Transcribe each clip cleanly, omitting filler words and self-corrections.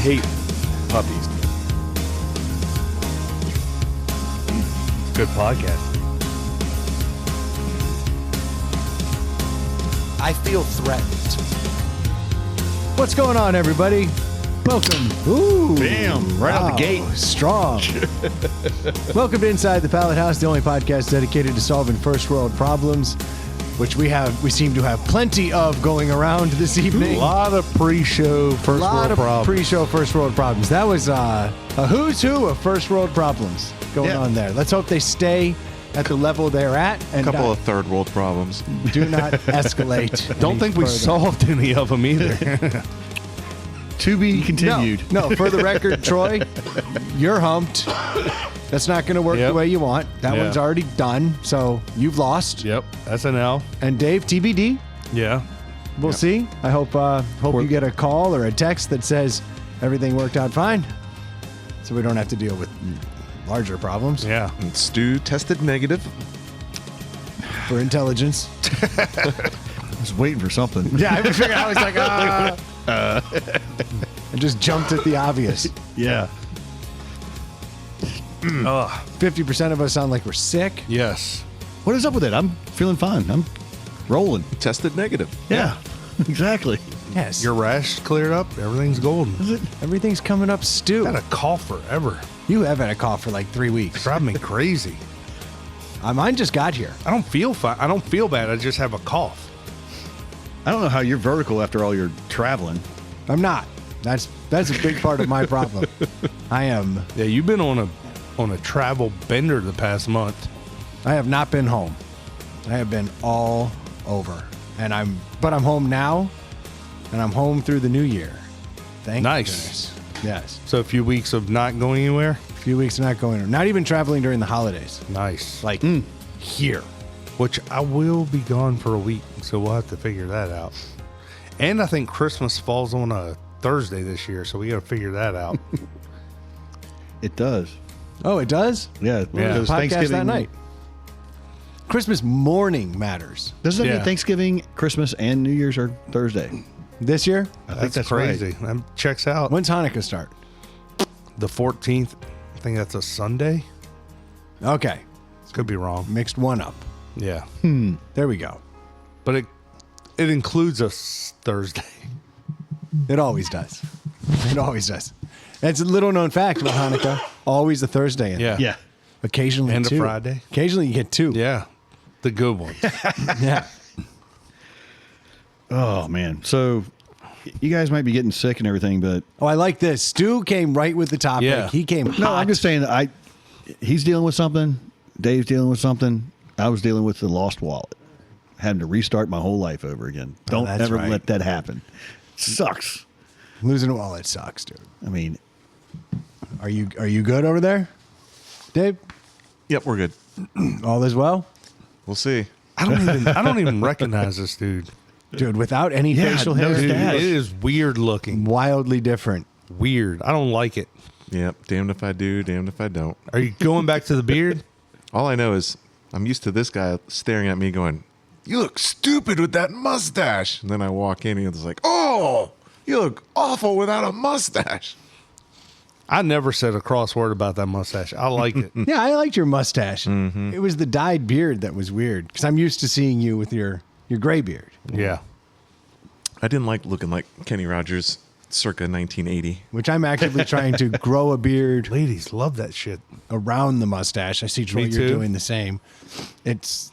hate puppies. Good podcast. I feel threatened. What's going on, everybody? Welcome. Ooh. Bam. Right out the gate. Strong. Welcome to Inside the Pallet House, the only podcast dedicated to solving first world problems, which we seem to have plenty of going around this evening. A lot of pre-show first world problems. Pre-show first world problems. That was a who's who of first world problems going on there. Let's hope they stay at the level they're at. And a couple of third world problems. Do not escalate. Don't think we solved any of them either. To be continued. No, for the record, Troy, you're humped. That's not going to work the way you want. That one's already done, so you've lost. Yep, that's an L. And Dave, TBD. Yeah. We'll see. I hope you get a call or a text that says everything worked out fine, so we don't have to deal with larger problems. Yeah. And Stu tested negative. For intelligence. I was waiting for something. Yeah, I figured. I was like, I just jumped at the obvious. Yeah. 50% of us sound like we're sick. Yes. What is up with it? I'm feeling fine. I'm rolling. Tested negative. Yeah. Exactly. Yes. Your rash cleared up. Everything's golden. Everything's coming up, Stu. I've had a cough forever. You have had a cough for like 3 weeks. Driving me crazy. Mine just got here. I don't feel fine. I don't feel bad. I just have a cough. I don't know how you're vertical after all your traveling. I'm not. That's a big part of my problem. I am. Yeah, you've been on a travel bender the past month. I have not been home. I have been all over, but I'm home now, and I'm home through the new year. Thank Nice. goodness. Yes. So a few weeks of not going anywhere. A few weeks not going, not even traveling during the holidays. Nice. Like here. Which I will be gone for a week, so we'll have to figure that out. And I think Christmas falls on a Thursday this year, so we got to figure that out. It does. Oh, it does? Yeah. Podcast Thanksgiving that night. Christmas morning matters. Doesn't it Yeah. mean Thanksgiving, Christmas, and New Year's are Thursday? This year? I think that's crazy. right. That checks out. When's Hanukkah start? The 14th. I think that's a Sunday. Okay. Could be wrong. Mixed one up. Yeah. There we go. But it includes a Thursday. It always does. It always does. That's a little known fact about Hanukkah. Always a Thursday. Yeah. Yeah. Occasionally And a two. Friday. Occasionally you get two. Yeah. The good ones. Yeah. Oh, man. So you guys might be getting sick and everything, but... Oh, I like this. Stu came right with the topic. Yeah. He came hot. No, I'm just saying that he's dealing with something. Dave's dealing with something. I was dealing with the lost wallet. Having to restart my whole life over again. Don't that's ever right. let that happen. Sucks. Losing a wallet sucks, dude. I mean, Are you good over there, Dave? Yep, we're good. All is well, We'll see. I don't even recognize this dude. dude. Without any Yeah, facial no hair, Dude, stash. it is weird looking. wildly different. Weird. I don't like it. Yep, damned if I do, damned if I don't. Are you going back to the beard? All I know is I'm used to this guy staring at me going, "You look stupid with that mustache." And then I walk in and it's like, "Oh, you look awful without a mustache." I never said a cross word about that mustache. I like it. Yeah, I liked your mustache. It was the dyed beard that was weird because I'm used to seeing you with your gray beard. Yeah. I didn't like looking like Kenny Rogers circa 1980. Which I'm actively trying to grow a beard Ladies love that shit. around the mustache. I see Troy, Me you're too. doing the same. It's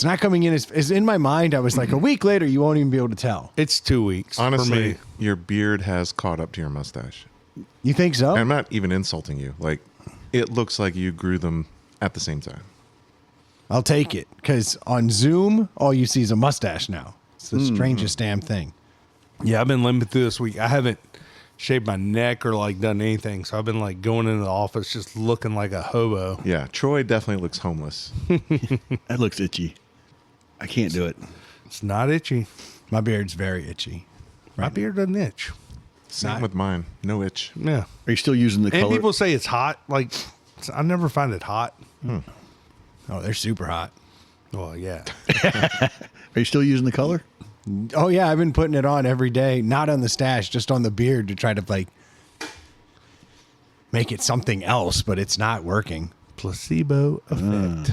not coming in as in my mind. I was like, a week later, you won't even be able to tell. It's 2 weeks for Honestly, me. your beard has caught up to your mustache. You think so? And I'm not even insulting you. Like, it looks like you grew them at the same time. I'll take it because on Zoom, all you see is a mustache now. It's the strangest damn thing. Yeah, I've been limping through this week. I haven't shaved my neck or like done anything, so I've been like going into the office just looking like a hobo. Yeah, Troy definitely looks homeless. that looks itchy. I can't do it. It's not itchy. My beard's very itchy. My beard doesn't itch. Same Not- with mine. No itch. Yeah. Are you still using the And color? people say it's hot. Like, I never find it hot. Oh, they're super hot. Well, yeah. Are you still using the color? Oh yeah, I've been putting it on every day, not on the stash, just on the beard to try to like make it something else, but it's not working. Placebo effect.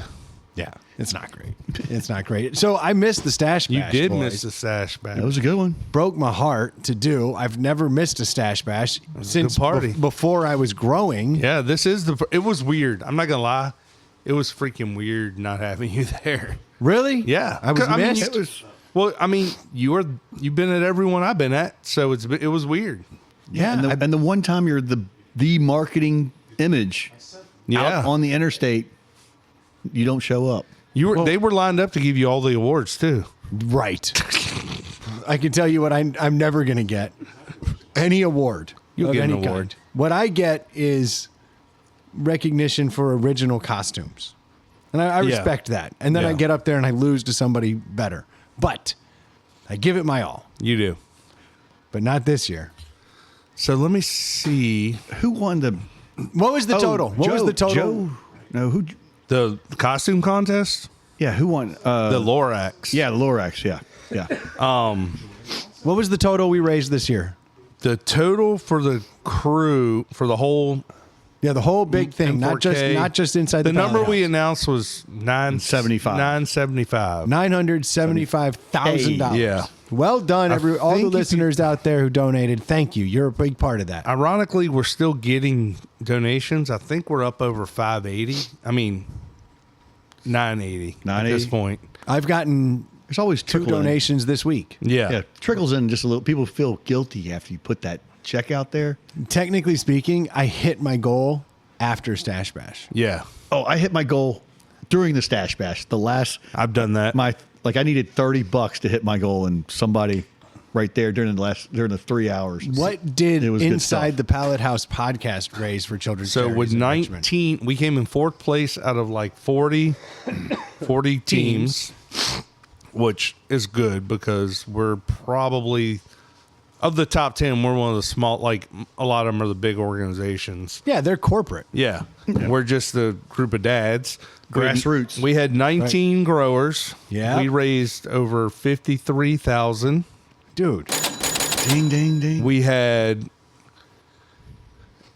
Yeah, it's not great. It's not great. So I missed the Stash You Bash. did boys. miss the Stash Bash. That was a good one. Broke my heart to do. I've never missed a Stash Bash was a since good party. before I was growing. Yeah, this is it was weird. I'm not gonna lie. It was freaking weird not having you there. Really? Yeah. I was I mean, missed. Well, I mean, you've been at every one I've been at, so it was weird. yeah. And the one time you're the marketing image Yeah. out on the interstate, you don't show up. They were lined up to give you all the awards too. Right. I can tell you what I'm never going to get. Any award. You'll of get an any award. kind. What I get is recognition for original costumes. And I Yeah. respect that. And then I Yeah. get up there and I lose to somebody better. But I give it my all. You do. But not this year. So let me see Who won the What was the total? What was the total? Joe? No, who? the costume contest. Yeah, who won? The Lorax. Yeah, the Lorax. Yeah. What was the total we raised this year? The total for the crew for the whole Yeah, the whole big thing, not M4K, just inside the number Pallet we House. announced was $975. $975,000. Yeah. Well done, all the think if you- listeners out there who donated. Thank you. You're a big part of that. Ironically, we're still getting donations. I think we're up over 580. I mean, 980 at this 980? point. I've gotten There's always 2 trickle in. donations this week. Yeah. Yeah, trickles in just a little. People feel guilty after you put that check out there. Technically speaking, I hit my goal after Stash Bash. Yeah. Oh, I hit my goal during the Stash Bash. The last I've done that. I needed $30 to hit my goal, and somebody right there during the 3 hours. What did It was good Inside stuff. the Pallet House podcast raise for children's So charities with in Richmond? 19, we came in 4th place out of like 40 teams, which is good because we're probably, of the top 10, we're one of the small, like a lot of them are the big organizations. Yeah, they're corporate. Yeah. We're just a group of dads. Grassroots. We had 19 growers. Yeah. We raised over 53,000. Dude, Ding, ding, ding. We had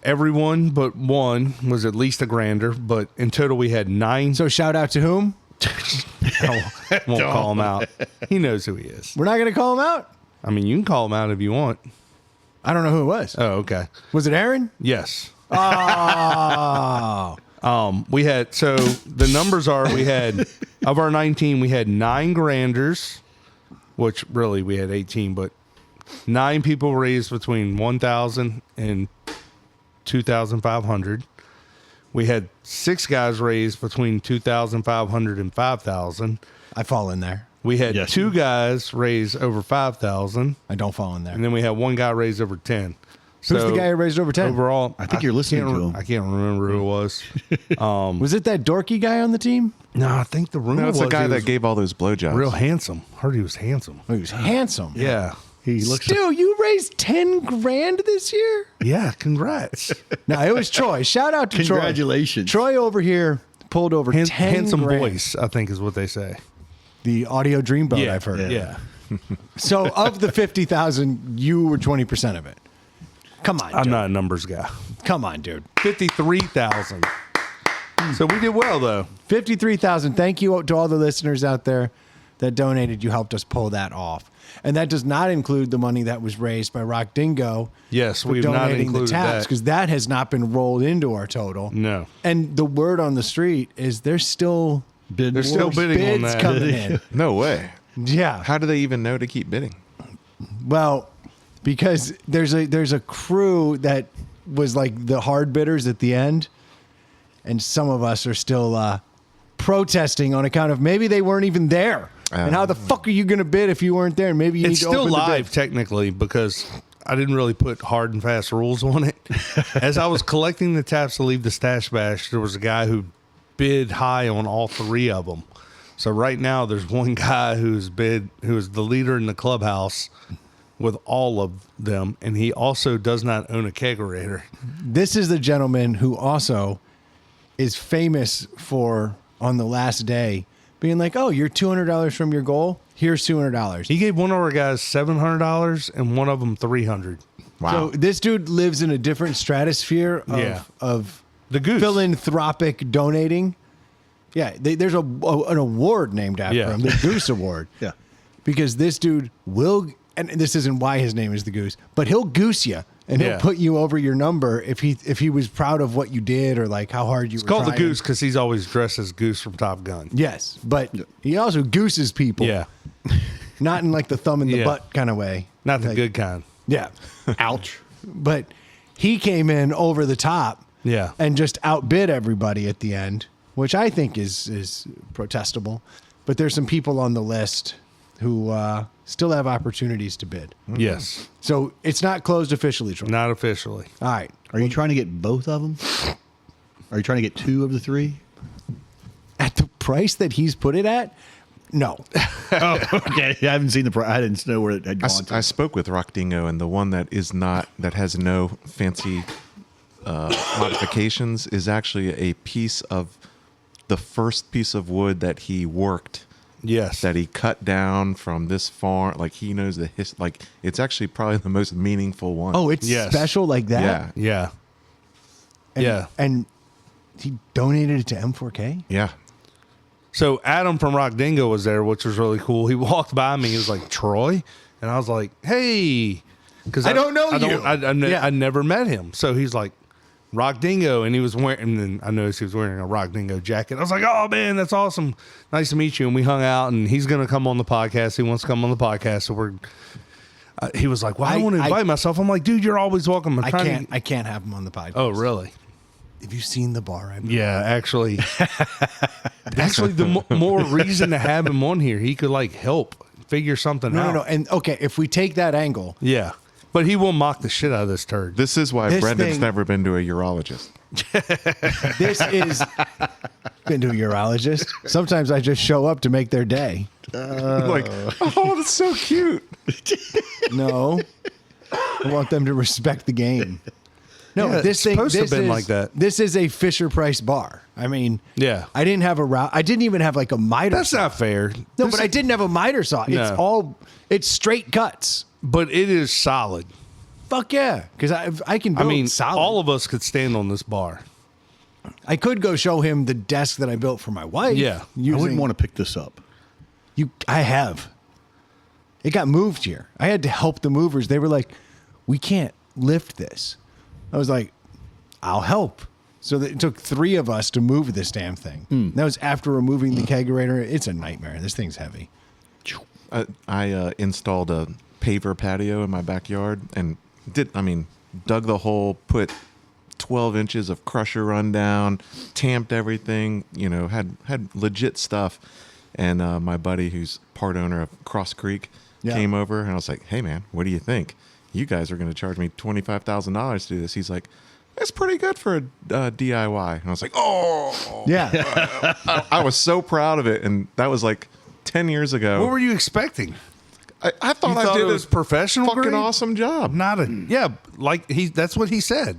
everyone but one was at least a grander, but in total we had 9. so shout out to whom? I won't call him out. He knows who he is. We're not going to call him out? I mean, you can call him out if you want. I don't know who it was. Oh, okay. Was it Aaron? Yes. Oh. We had, so the numbers are, we had, of our 19, we had 9 granders, which really we had 18, but 9 people raised between 1,000 and 2,500. We had 6 guys raised between 2,500 and 5,000. I fall in there. We had Yes. 2 guys raise over 5,000, I don't fall in there. and then we had 1 guy raise over 10. Who's the guy who raised over 10? Overall, I think you're listening can't to him. I can't remember who it was. Was it that dorky guy on the team? No, I think the rumor No, it's was the guy he that was gave all those blowjobs. real handsome. Heard he was handsome. Oh, he was handsome. Yeah. He looks. Stu, you raised 10 grand this year? Yeah, congrats. No, it was Troy. Shout out to Troy. Congratulations. Troy over here pulled over 10 Handsome grand. voice, I think is what they say. The audio dreamboat I've heard. Yeah. So of the 50,000, you were 20% of it. Come on, I'm dude. not a numbers guy. Come on, dude. 53,000. So we did well though. 53,000. Thank you to all the listeners out there that donated. You helped us pull that off. And that does not include the money that was raised by Rock Dingo. Yes, for we've not donating included the taps that. because that has not been rolled into our total. No. And the word on the street is there's still They're still more bidding on bids that. coming in. No way. Yeah. How do they even know to keep bidding? Well, because there's a crew that was like the hard bidders at the end, and some of us are still protesting on account of maybe they weren't even there. And how the fuck are you going to bid if you weren't there? And maybe you It's need to still open the live bid. technically because I didn't really put hard and fast rules on it. As I was collecting the taps to leave the Stash Bash, there was a guy who bid high on all 3 of them. So right now there's one guy who is the leader in the clubhouse with all of them, and he also does not own a kegerator. This is the gentleman who also is famous for on the last day being like, "Oh, you're $200 from your goal. Here's $200." He gave one of our guys $700 and one of them $300. Wow. So this dude lives in a different stratosphere of The goose. philanthropic donating. Yeah, there's an award named after him, the Goose Award. Yeah. Because this dude will, and this isn't why his name is the Goose, but he'll goose you and he'll put you over your number if he was proud of what you did or like how hard you were It's called trying. the Goose because he's always dressed as Goose from Top Gun. Yes, but he also gooses people. Yeah. Not in like the thumb in the Yeah. butt kind of way. Not the Like, good kind. Yeah. Ouch. But he came in over the top. Yeah. And just outbid everybody at the end, which I think is protestable. But there's some people on the list who still have opportunities to bid. Yes. So it's not closed officially, Troy. Not officially. All right. Are you trying to get both of them? Are you trying to get 2 of the 3? At the price that he's put it at? No. Oh, okay. I haven't seen the price. I didn't know where it had gone to. I spoke with Rock Dingo, and the one that has no fancy modifications is actually a piece of the first piece of wood that he worked. Yes. That he cut down from this farm. Like he knows like it's actually probably the most meaningful one. Oh, it's Yes. special like that? yeah, Yeah. And, Yeah. And he donated it to M4K? yeah. So Adam from Rock Dingo was there, which was really cool. He walked by me. He was like, Troy? And I was like, hey. Because I don't know you. I never met him. So he's like, Rock Dingo. And he was wearing, and then I noticed he was wearing a Rock Dingo jacket. I was like, oh, man, that's awesome. Nice to meet you. And we hung out, and he's going to come on the podcast. He wants to come on the podcast. So he was like, well, I want to invite myself. I'm like, dude, you're always welcome. I can't have him on the podcast. Oh, really? Have you seen the bar? Yeah, actually, the more reason to have him on here, he could like help figure something out. No. And okay, if we take that angle, Yeah, but he will mock the shit out of this turd. This is why This Brendan's thing- never been to a urologist. this is been to a urologist. Sometimes I just show up to make their day. Like, oh, that's so cute. No, I want them to respect the game. No, Yeah, this it's thing supposed to this have been is like that. This is a Fisher Price bar. I mean, Yeah. I didn't have I didn't even have like a miter. That's saw. not fair. No, This but I is- didn't have a miter saw. No. It's straight cuts. But it is solid. Fuck yeah, because I can I build mean, solid. all of us could stand on this bar. I could go show him the desk that I built for my wife. Yeah. I wouldn't want to pick this up. I have. It got moved here. I had to help the movers. They were like, "We can't lift this." I was like, "I'll help." So it took 3 of us to move this damn thing. That was after removing the kegerator. It's a nightmare. This thing's heavy. I installed a paver patio in my backyard and dug the hole, put 12 inches of crusher run down, tamped everything, had legit stuff. And my buddy, who's part owner of Cross Creek, came over and I was like, hey, man, what do you think? You guys are going to charge me $25,000 to do this. He's like, it's pretty good for a DIY. And I was like, oh, Yeah. I was so proud of it. And that was like 10 years ago. What were you expecting? I thought You I thought did it was a professional fucking grade? awesome job. Not a that's what he said.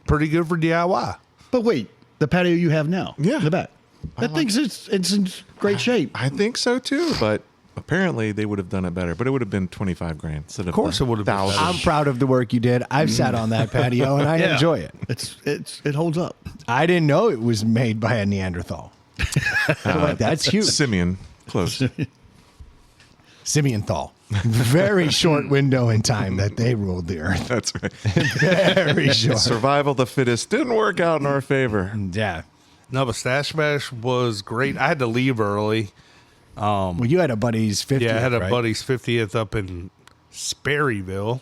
Pretty good for DIY. But wait, the patio you have now. Yeah. In the back. That thing's it's in great shape. I think so too, but apparently they would have done it better. But it would have been $25,000 instead of course it would have been $1,000. I'm proud of the work you did. I've sat on that patio and I Yeah. enjoy it. It holds up. I didn't know it was made by a Neanderthal. So, like, that's huge. Simeon, close. Simeonthal. Very short window in time that they ruled the earth. That's right. Very short. Survival of the fittest didn't work out in our favor. Yeah. No, but Stash Bash was great. I had to leave early. Well, you had a buddy's 50th, Yeah, I had a right? buddy's 50th up in Sperryville.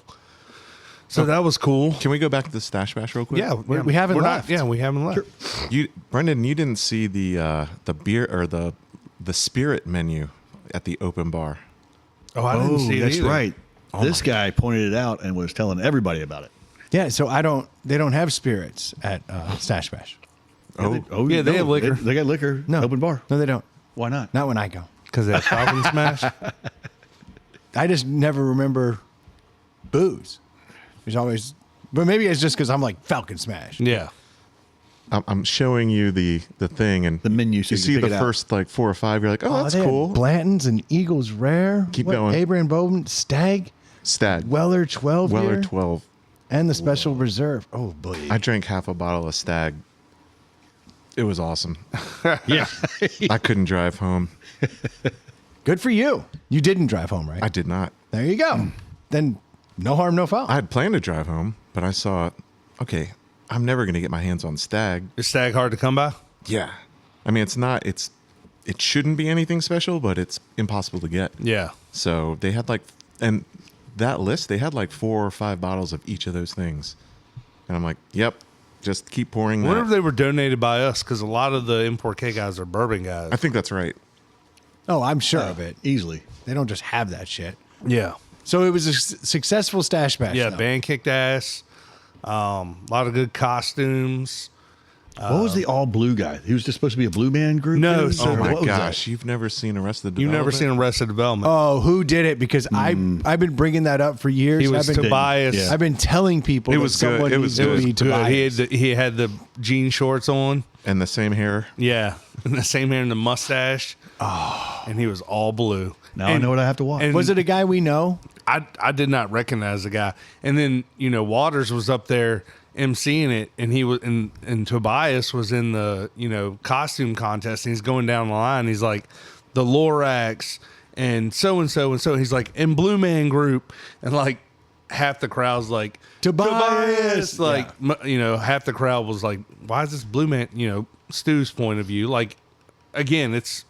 So that was cool. Can we go back to the Stash Bash real quick? Yeah, we haven't we're left. Yeah, we haven't left. Brendan, you didn't see the beer or the spirit menu at the open bar. Oh, I didn't see it that's either. right. This guy pointed it out and was telling everybody about it. Yeah, so they don't have spirits at Stash Bash. Oh, Yeah, they have liquor. They got liquor. No. Open bar. No, they don't. Why not? Not when I go. Because that's Falcon Smash. I just never remember booze. There's always, but maybe it's just because I'm like Falcon Smash. Yeah. I'm showing you the thing and The menu so you you can see pick the it out. first like 4 or 5. You're like, oh, that's they had cool. Blanton's and Eagles Rare. Keep going. Abraham Bowman, Stag, Stag. Weller 12. Weller year? 12. And the special reserve. Oh, boy. I drank half a bottle of Stag. It was awesome. Yeah. I couldn't drive home. Good for you. You didn't drive home, right? I did not. There you go. Then no harm, no foul. I had planned to drive home, but I saw, okay, I'm never going to get my hands on Stag. Is Stag hard to come by? Yeah. I mean, it shouldn't be anything special, but it's impossible to get. Yeah. So they had and that list, they had 4 or 5 bottles of each of those things. And I'm like, yep, just keep pouring I wonder that. if they were donated by us, because a lot of the Import K guys are bourbon guys. I think that's right. Oh, I'm sure of it. Easily. They don't just have that shit. Yeah. So it was a successful stash bash. Yeah, though. band kicked ass. A lot of good costumes. What was the all blue guy? He was just supposed to be a blue man group? No, dude? sir. Oh Or my what was that? gosh, you've never seen Arrested You've Development? never seen Arrested Development. Oh, who did it? Because I've been bringing that up for years. He was I've been, Tobias. Yeah. I've been telling people It that was good. someone It needs was to good. be Good. Tobias. He had the jean shorts on. And the same hair. Yeah. And the same hair and the mustache. Oh. And he was all blue. Now I And- know what I have to watch. and- Was it a guy we know? I did not recognize the guy. And then, Waters was up there emceeing it, and he was and Tobias was in the, costume contest, and he's going down the line. He's like, the Lorax and so and so and so. He's like, and Blue Man Group, and like half the crowd's like Tobias! like half the crowd was like, why is this Blue Man? Stu's point of view. Like, again, it's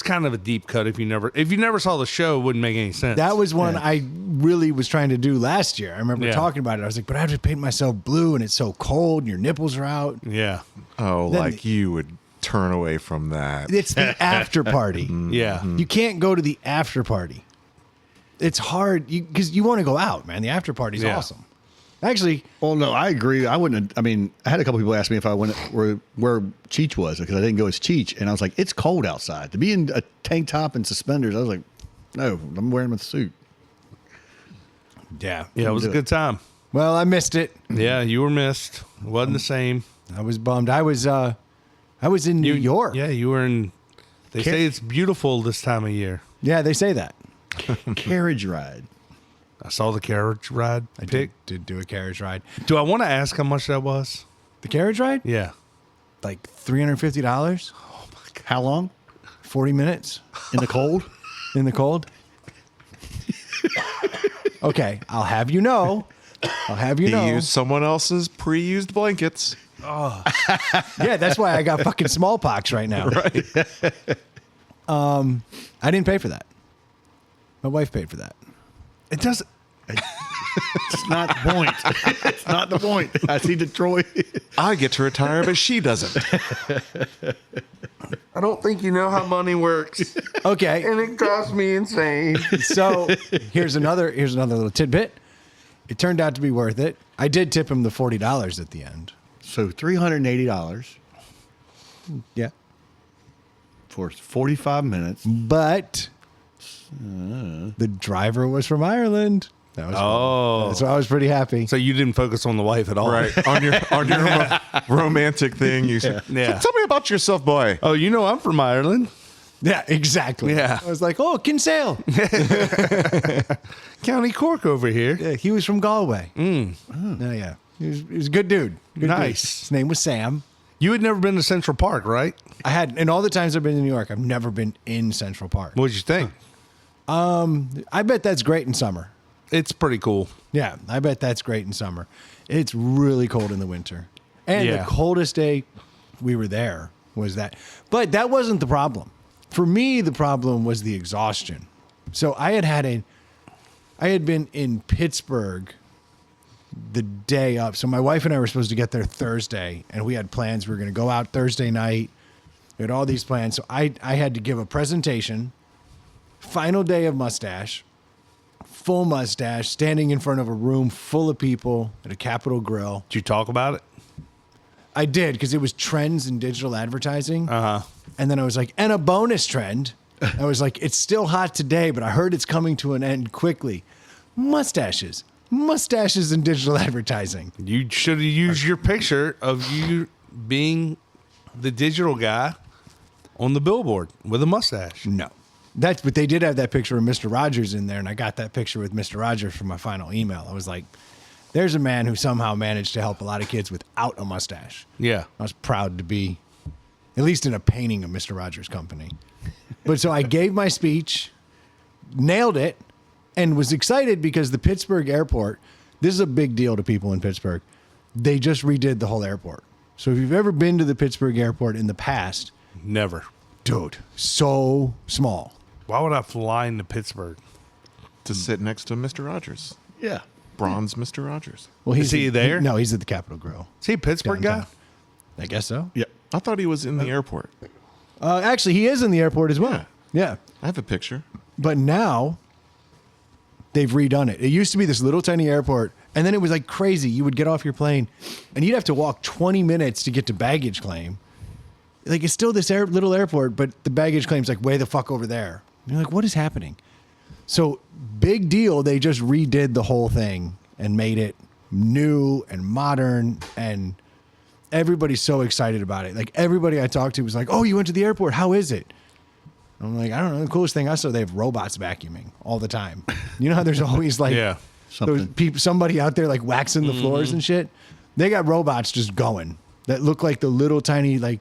kind of a deep cut. If you never saw the show, it wouldn't make any sense. That was one I really was trying to do last year. I remember Yeah. talking about it. I was like, but I have to paint myself blue, and it's so cold, and your nipples are out. Yeah. Oh, Then like you would turn away from that. It's the after party. Yeah. You can't go to the after party. It's hard because you want to go out, man. The after party's Yeah. awesome. Actually, Well, no, I agree. I wouldn't. I mean, I had a couple people ask me if I went where Cheech was because I didn't go as Cheech, and I was like, it's cold outside. To be in a tank top and suspenders, I was like, no, I'm wearing my suit. yeah. Yeah, it was a do it. good time. Well, I missed it. Yeah, you were missed. It wasn't the same. I was bummed. I was in New York. Yeah, you were in. They say it's beautiful this time of year. Yeah, they say that. Carriage ride. I saw the carriage ride I pic. did do a carriage ride. Do I want to ask how much that was? The carriage ride? Yeah. Like $350, How long? 40 minutes In the cold? in the cold. Okay, I'll have you know. He used someone else's pre-used blankets. Yeah, that's why I got fucking smallpox right now. Right. I didn't pay for that. My wife paid for that. It doesn't. It's not the point. It's not the point. I see Detroit. I get to retire, but she doesn't. I don't think you know how money works, Okay, and it drives me insane. so here's another little tidbit. It turned out to be worth it. I did tip him the $40 at the end. So $380 Yeah, for 45 minutes. but the driver was from Ireland. That was Oh, so I was pretty happy. so you didn't focus on the wife at all, Right. On your romantic thing, you said, Yeah. tell me about yourself, boy. Oh, I'm from Ireland. Yeah, exactly. Yeah. I was like, oh, Kinsale. County Cork over here. Yeah, he was from Galway. Yeah. He was a good dude. Good Nice. dude. His name was Sam. You had never been to Central Park, right? I had, and all the times I've been in New York, I've never been in Central Park. What'd you think? I bet that's great in summer. It's pretty cool. Yeah, I bet that's great in summer. It's really cold in the winter. And Yeah. the coldest day we were there was that. But that wasn't the problem. For me, the problem was the exhaustion. So I had been in Pittsburgh the day up. So my wife and I were supposed to get there Thursday, and we had plans. We were going to go out Thursday night. We had all these plans. So I had to give a presentation, final day of mustache, full mustache, standing in front of a room full of people at a Capitol Grill. Did you talk about it? I did, because it was trends in digital advertising. Uh-huh. And then I was like, and a bonus trend. I was like, it's still hot today, but I heard it's coming to an end quickly. Mustaches. Mustaches in digital advertising. You should have used your picture of you being the digital guy on the billboard with a mustache. No. But they did have that picture of Mr. Rogers in there, and I got that picture with Mr. Rogers for my final email. I was like, there's a man who somehow managed to help a lot of kids without a mustache. Yeah. I was proud to be, at least in a painting of Mr. Rogers' Company. But so I gave my speech, nailed it, and was excited because the Pittsburgh airport, this is a big deal to people in Pittsburgh. They just redid the whole airport. So if you've ever been to the Pittsburgh airport in the past, Never. dude, so small. Why would I fly into Pittsburgh? To sit next to Mr. Rogers. Yeah. Bronze Mr. Rogers. Well, Is he there? No, he's at the Capitol Grill. Is he a Pittsburgh guy? Downtown. I guess so. Yeah. I thought he was in the airport. Actually, he is in the airport as well. Yeah. I have a picture. But now they've redone it. It used to be this little tiny airport, and then it was like crazy. You would get off your plane, and you'd have to walk 20 minutes to get to baggage claim. Like, it's still this little airport, but the baggage claim's like way the fuck over there. And you're like, what is happening? So, big deal. They just redid the whole thing and made it new and modern, and everybody's so excited about it. Like, everybody I talked to was like, oh, you went to the airport. How is it? I'm like, I don't know. The coolest thing I saw, they have robots vacuuming all the time. You know how there's always like Yeah. those people, somebody out there like waxing the floors and shit? They got robots just going that look like the little tiny, like,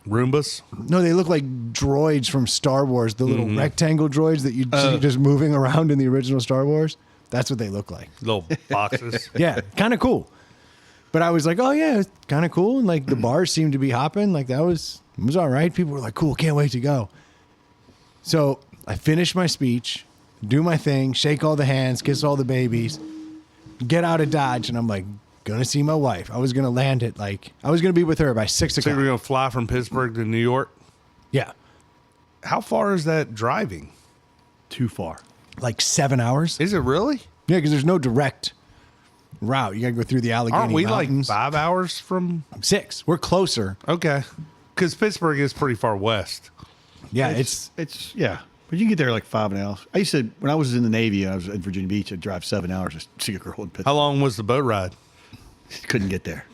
Roombas? no, they look like droids from Star Wars, the little rectangle droids that you see just moving around in the original Star Wars. That's what they look like. Little boxes. Yeah, kind of cool. But I was like, oh yeah, it's kind of cool. And like the bars seemed to be hopping. Like it was all right. People were like, cool, can't wait to go. So I finish my speech, do my thing, shake all the hands, kiss all the babies, get out of Dodge, and I'm like, gonna see my wife. I was gonna land at I was gonna be with her by 6 So o'clock. we're going to fly from Pittsburgh to New York? Yeah, How far is that driving? Too far. like 7 hours. Is it really? Yeah, because there's no direct route. You gotta go through the Allegheny Aren't we Mountains. like 5 hours from? 6. We're closer. Okay. Because Pittsburgh is pretty far west. Yeah, It's yeah. But you can get there like 5 hours. I used to, when I was in the Navy and I was in Virginia Beach, I'd drive 7 hours to see a girl in Pittsburgh. How long was the boat ride? Couldn't get there.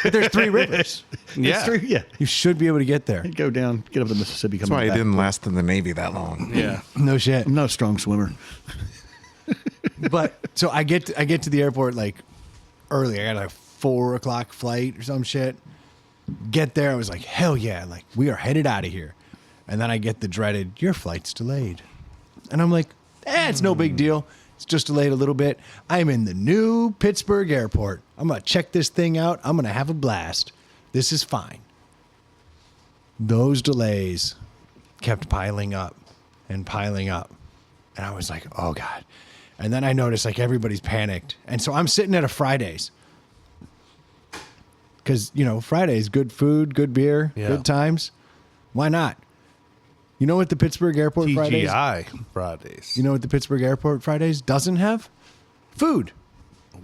but there's 3 rivers. Yeah. It's true, yeah. You should be able to get there. Go down, get up the Mississippi, come That's why he back. didn't last in the Navy that long. Yeah. No shit. I'm not a strong swimmer. But so I get to the airport like early. I got a 4 o'clock flight or some shit. Get there, I was like, hell yeah! Like we are headed out of here. And then I get the dreaded, your flight's delayed. And I'm like, it's no big deal. It's just delayed a little bit. I'm in the new Pittsburgh airport. I'm gonna check this thing out. I'm gonna have a blast. This is fine. Those delays kept piling up and piling up. And I was like, oh God. And then I noticed like everybody's panicked. And so I'm sitting at a Fridays. Because, Fridays, good food, good beer, Yeah. good times. Why not? You know what the Pittsburgh Airport Fridays? TGI Fridays. You know what the Pittsburgh Airport Fridays doesn't have? Food.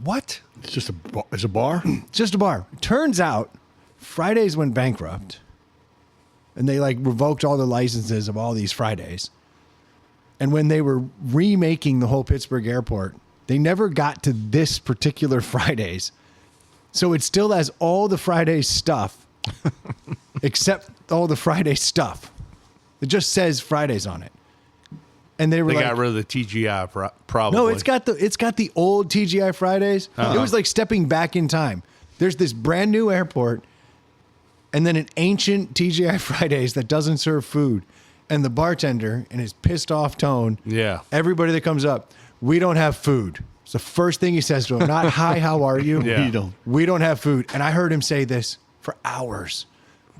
What? It's just a bar. It's a bar. It's just a bar. Turns out Fridays went bankrupt. And they revoked all the licenses of all these Fridays. And when they were remaking the whole Pittsburgh airport, they never got to this particular Fridays. So it still has all the Fridays stuff, except all the Friday stuff. It just says Fridays on it. And they were They got rid of the TGI probably. no, it's got the old TGI Fridays. It was like stepping back in time. There's this brand new airport and then an ancient TGI Fridays that doesn't serve food. And the bartender, in his pissed off tone, Yeah. everybody that comes up, we don't have food. It's the first thing he says to him, not hi, how are you? Yeah. You don't. We don't have food. And I heard him say this for hours.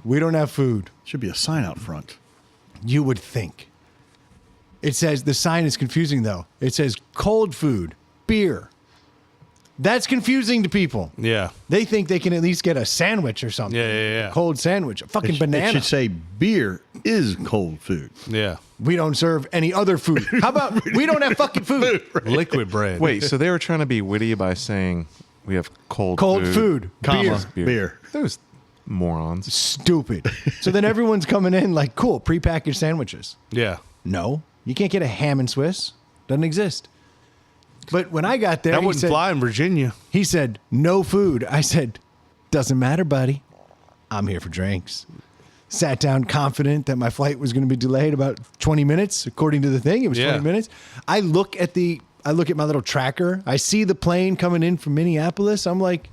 We don't have food. Should be a sign out front. You would think. It says, the sign is confusing though. It says cold food, beer. That's confusing to people. Yeah. They think they can at least get a sandwich or something. Yeah. A cold sandwich, a fucking It banana. should say beer is cold food. Yeah. We don't serve any other food. How about we don't have fucking food? Liquid bread. Wait, so they were trying to be witty by saying we have cold Food, Comma, beer. beer. Those morons. Stupid. So then everyone's coming in like, cool, prepackaged sandwiches. Yeah. No, you can't get a ham and Swiss. Doesn't exist. But when I got there, That he wouldn't said, fly in Virginia. he said, no food. I said, doesn't matter, buddy. I'm here for drinks. Sat down confident that my flight was going to be delayed about 20 minutes. According to the thing, it was Yeah. 20 minutes. I look at the I look at my little tracker. I see the plane coming in from Minneapolis. I'm like,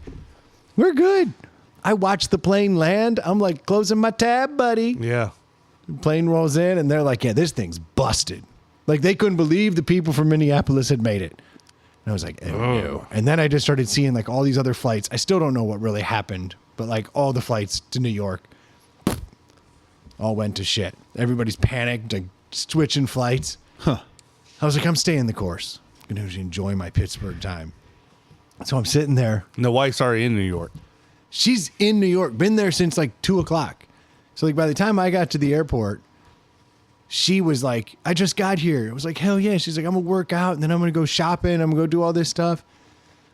we're good. I watch the plane land. I'm like, closing my tab, buddy. Yeah. The plane rolls in, and they're like, yeah, this thing's busted. Like, they couldn't believe the people from Minneapolis had made it. And I was like, oh, no. And then I just started seeing, like, all these other flights. I still don't know what really happened, but, like, all the flights to New York all went to shit. Everybody's panicked, like, switching flights. Huh. I was like, I'm staying the course. I'm going to enjoy my Pittsburgh time. So I'm sitting there. And the wife's already in New York. She's in New York, been there since like 2:00. So like by the time I got to the airport, she was like, I just got here. I was like, hell yeah. She's like, I'm going to work out and then I'm going to go shopping. I'm going to go do all this stuff.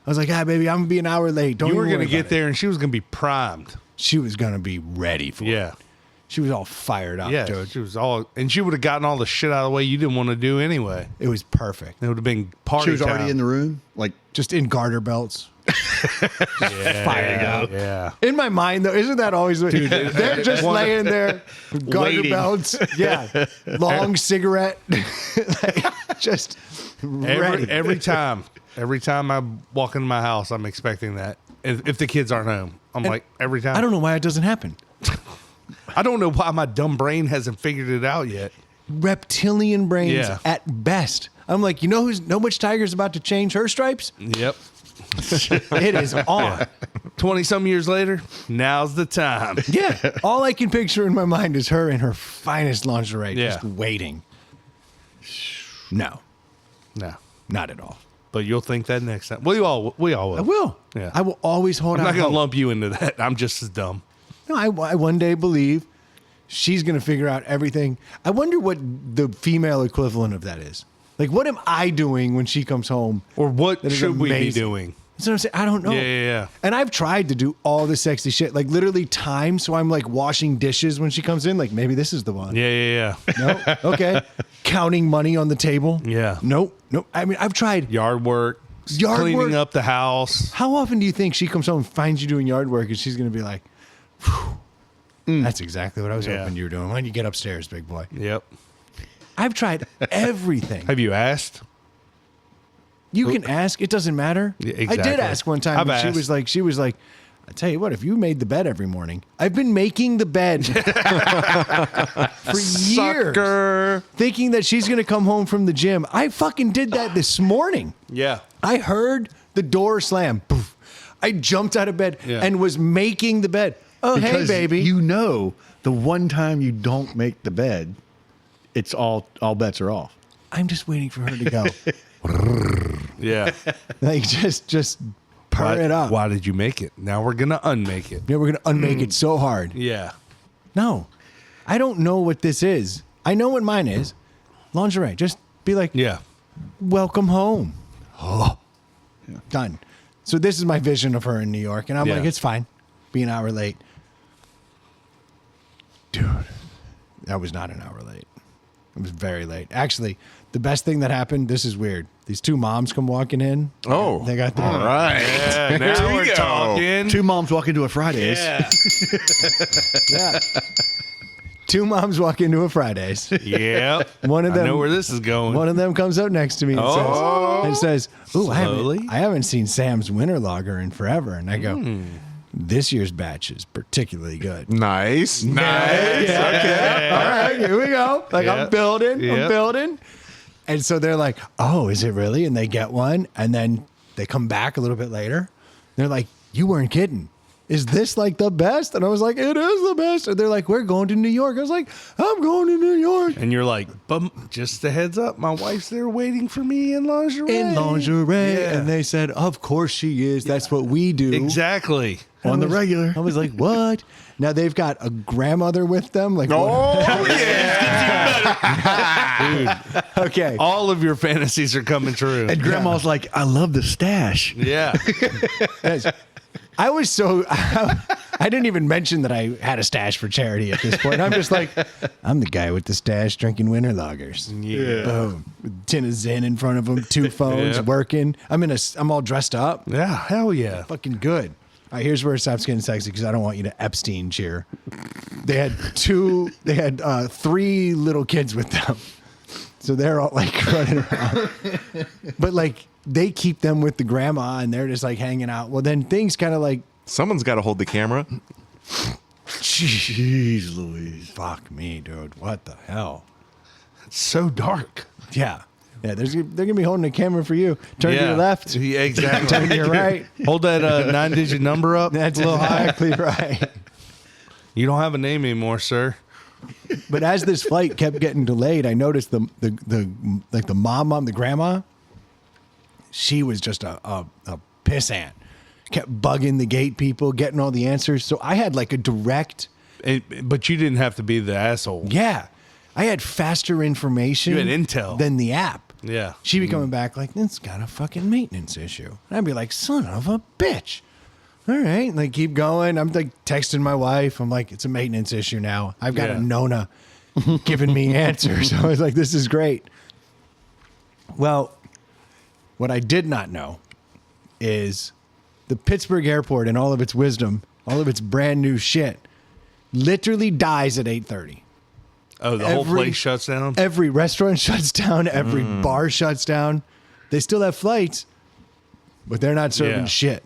I was like, baby, I'm going to be an hour late. Don't You were going to get there and she was going to be primed. She was going to be ready for it. Yeah. She was all fired up, Yeah. dude. She was all, and she would have gotten all the shit out of the way you didn't want to do anyway. It was perfect. It would have been party She was time. already in the room. Like, Just in garter belts. Yeah. Fired up. Yeah. In my mind, though, isn't that always what they're just laying there, garter Waiting. belts, yeah, long cigarette, like, just ready. Every time I walk into my house, I'm expecting that. If the kids aren't home, I'm like, every time. I don't know why it doesn't happen. I don't know why my dumb brain hasn't figured it out yet. Reptilian brains Yeah. at best. I'm like, you know which tiger's about to change her stripes? Yep. It is on. 20-some years later, now's the time. Yeah. All I can picture in my mind is her in her finest lingerie, Yeah. just waiting. No, No. not at all. But you'll think that next time. We all will. I will. Yeah. I will always hold I'm out not going hope. to lump you into that. I'm just as dumb. No, I one day believe she's going to figure out everything. I wonder what the female equivalent of that is. Like, what am I doing when she comes home? Or what That is should we be amazing. doing? That's what I'm saying. I don't know. Yeah. And I've tried to do all the sexy shit, like literally time. So I'm like washing dishes when she comes in. Like, maybe this is the one. Yeah. No. Okay. Counting money on the table. Yeah. Nope. I mean, I've tried. Yard work. Yard cleaning work. up the house. How often do you think she comes home and finds you doing yard work and she's going to be like, that's exactly what I was Yeah. hoping you were doing. Why don't you get upstairs, big boy? Yep. I've tried everything. Have you asked? You can ask. It doesn't matter. Yeah, I did exactly. ask one time. I've And asked. she was like, I tell you what, if you made the bed every morning, I've been making the bed for years, Sucker. thinking that she's going to come home from the gym. I fucking did that this morning. Yeah. I heard the door slam. Poof. I jumped out of bed Yeah. and was making the bed. Oh, hey, because baby. you know the one time you don't make the bed, it's all bets are off. I'm just waiting for her to go. Yeah. Like, just purr it up. Why did you make it? Now we're going to unmake it. Yeah, we're going to unmake it so hard. Yeah. No, I don't know what this is. I know what mine is. Lingerie. Just be like, Yeah. welcome home. Oh, done. So this is my vision of her in New York. And I'm Yeah. like, it's fine. Be an hour late. Dude, that was not an hour late. It was very late. Actually, the best thing that happened, this is weird. These two moms come walking in. Oh, They got their, all right. Yeah, now we we're go. talking. Two moms walk into a Fridays. Yeah. yeah. Two moms walk into a Fridays. Yep. One of I them- know where this is going. One of them comes up next to me and says, "Ooh, Slowly. I haven't seen Sam's winter lager in forever." And I go, "This year's batch is particularly good." Nice. Yeah, okay. All right, here we go. Like, I'm Yep. building. Yep. I'm building. And so they're like, "Oh, is it really?" And they get one. And then they come back a little bit later. They're like, "You weren't kidding. Is this like the best?" And I was like, "It is the best." And they're like, "We're going to New York." I was like, "I'm going to New York." And you're like, just a heads up, my wife's there waiting for me in lingerie. In lingerie. Yeah. And they said, "Of course she is. That's what we do." Exactly. On the regular. I was like, "What?" Now they've got a grandmother with them. Like, Oh, okay. All of your fantasies are coming true. And grandma's like, I love the stash. Yeah. Yes. I was so I didn't even mention that I had a stash for charity at this point. I'm just like, I'm the guy with the stash drinking winter lagers. Yeah. Boom. With tin of Zin in front of him, two phones Yeah. working. I'm all dressed up. Yeah. Hell yeah. Fucking good. All right, here's where it stops getting sexy because I don't want you to Epstein cheer. They had three little kids with them. So they're all like running around. But like they keep them with the grandma and they're just like hanging out. Well, then things kind of like, Someone's got to hold the camera. Jeez Louise. fuck me, dude. What the hell? It's so dark. Yeah. Yeah, they're going to be holding a camera for you. Turn to your left. Yeah, exactly. Turn to your right. Hold that 9-digit number up. That's a little higher. exactly right. You don't have a name anymore, sir. But as this flight kept getting delayed, I noticed the mom, the grandma, she was just a pissant. Kept bugging the gate people, getting all the answers. So I had like a direct. But you didn't have to be the asshole. Yeah. I had faster information. You had intel. Than the app. Yeah. She'd be coming back like, it's got a fucking maintenance issue. And I'd be like, son of a bitch. All right. And like, keep going. I'm like texting my wife. I'm like, it's a maintenance issue now. I've got a Nona giving me answers. So I was like, this is great. Well, what I did not know is the Pittsburgh airport and all of its wisdom, all of its brand new shit, literally dies at 8:30. Oh, the whole place shuts down? Every restaurant shuts down. Every bar shuts down. They still have flights, but they're not serving shit.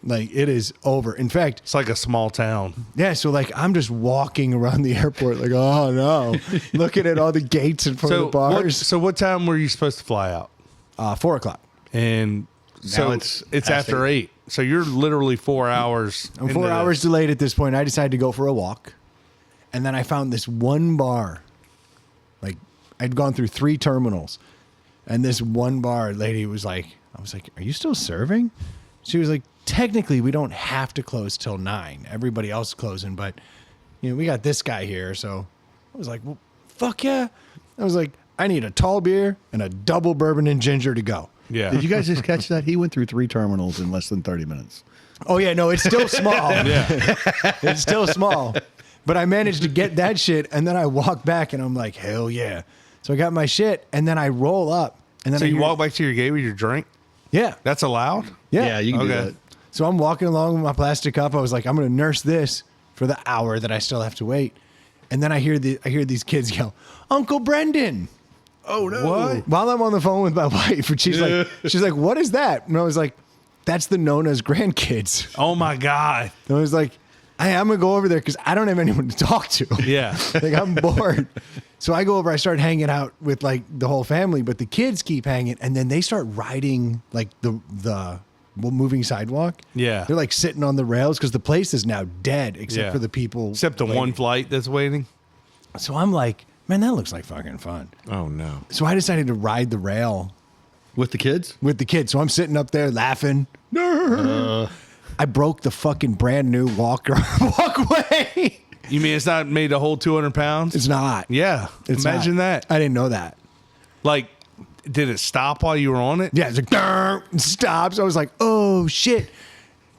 Like, it is over. In fact, It's like a small town. yeah, so like I'm just walking around the airport like, oh no, looking at all the gates in front of the bars. So what time were you supposed to fly out? 4 o'clock. And so it's it's past after 8. So you're literally 4 hours. I'm 4 hours delayed at this point. I decided to go for a walk. And then I found this one bar. Like, I'd gone through 3 terminals. And this one bar lady was like, I was like, are you still serving? She was like, technically, we don't have to close till 9. Everybody else is closing. But, you know, we got this guy here. So I was like, well, fuck yeah. I was like, I need a tall beer and a double bourbon and ginger to go. Yeah. Did you guys just catch that? He went through 3 terminals in less than 30 minutes. Oh, yeah, no, it's still small. Yeah. It's still small. But I managed to get that shit, and then I walk back, and I'm like, hell yeah. So I got my shit, and then I roll up. And then So I you hear- walk back to your gate with your drink? Yeah. That's allowed? Yeah. You can do Okay. that. So I'm walking along with my plastic cup. I was like, I'm going to nurse this for the hour that I still have to wait. And then I hear these kids yell, Uncle Brendan. Oh, no. What? While I'm on the phone with my wife, and she's like, what is that? And I was like, that's the Nona's grandkids. Oh, my God. And I was like, I'm going to go over there because I don't have anyone to talk to. Yeah. Like, I'm bored. So I go over, I start hanging out with like the whole family, but the kids keep hanging, and then they start riding like the moving sidewalk. Yeah. They're like sitting on the rails because the place is now dead except Yeah. for the people. Except the waiting. one flight that's waiting. So I'm like, man, that looks like fucking fun. Oh no. So I decided to ride the rail With the kids? with the kids. So I'm sitting up there laughing. I broke the fucking brand new walkway. You mean it's not made a whole 200 pounds? It's not. Yeah. It's Imagine not. that. I didn't know that. Like, did it stop while you were on it? Yeah, it's like, "Durr," it stops. I was like, oh shit.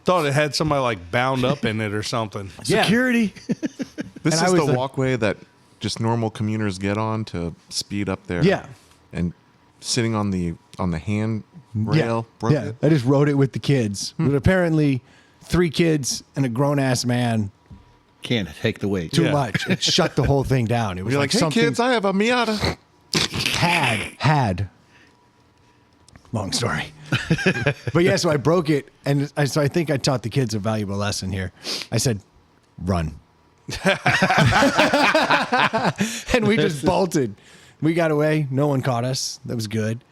Thought it had somebody like bound up in it or something. Yeah. Security. This And I is was the like- walkway that just normal commuters get on to speed up there. Yeah. And sitting on the hand rail. broke Yeah. it? I just rode it with the kids. But apparently 3 kids and a grown ass man, Can't take the weight. too Yeah. much. It shut the whole thing down. It was You're like, like, hey something kids, I have a Miata. had. Long story. But yeah, so I broke it. And so I think I taught the kids a valuable lesson here. I said, run. And we just bolted. We got away. No one caught us. That was good.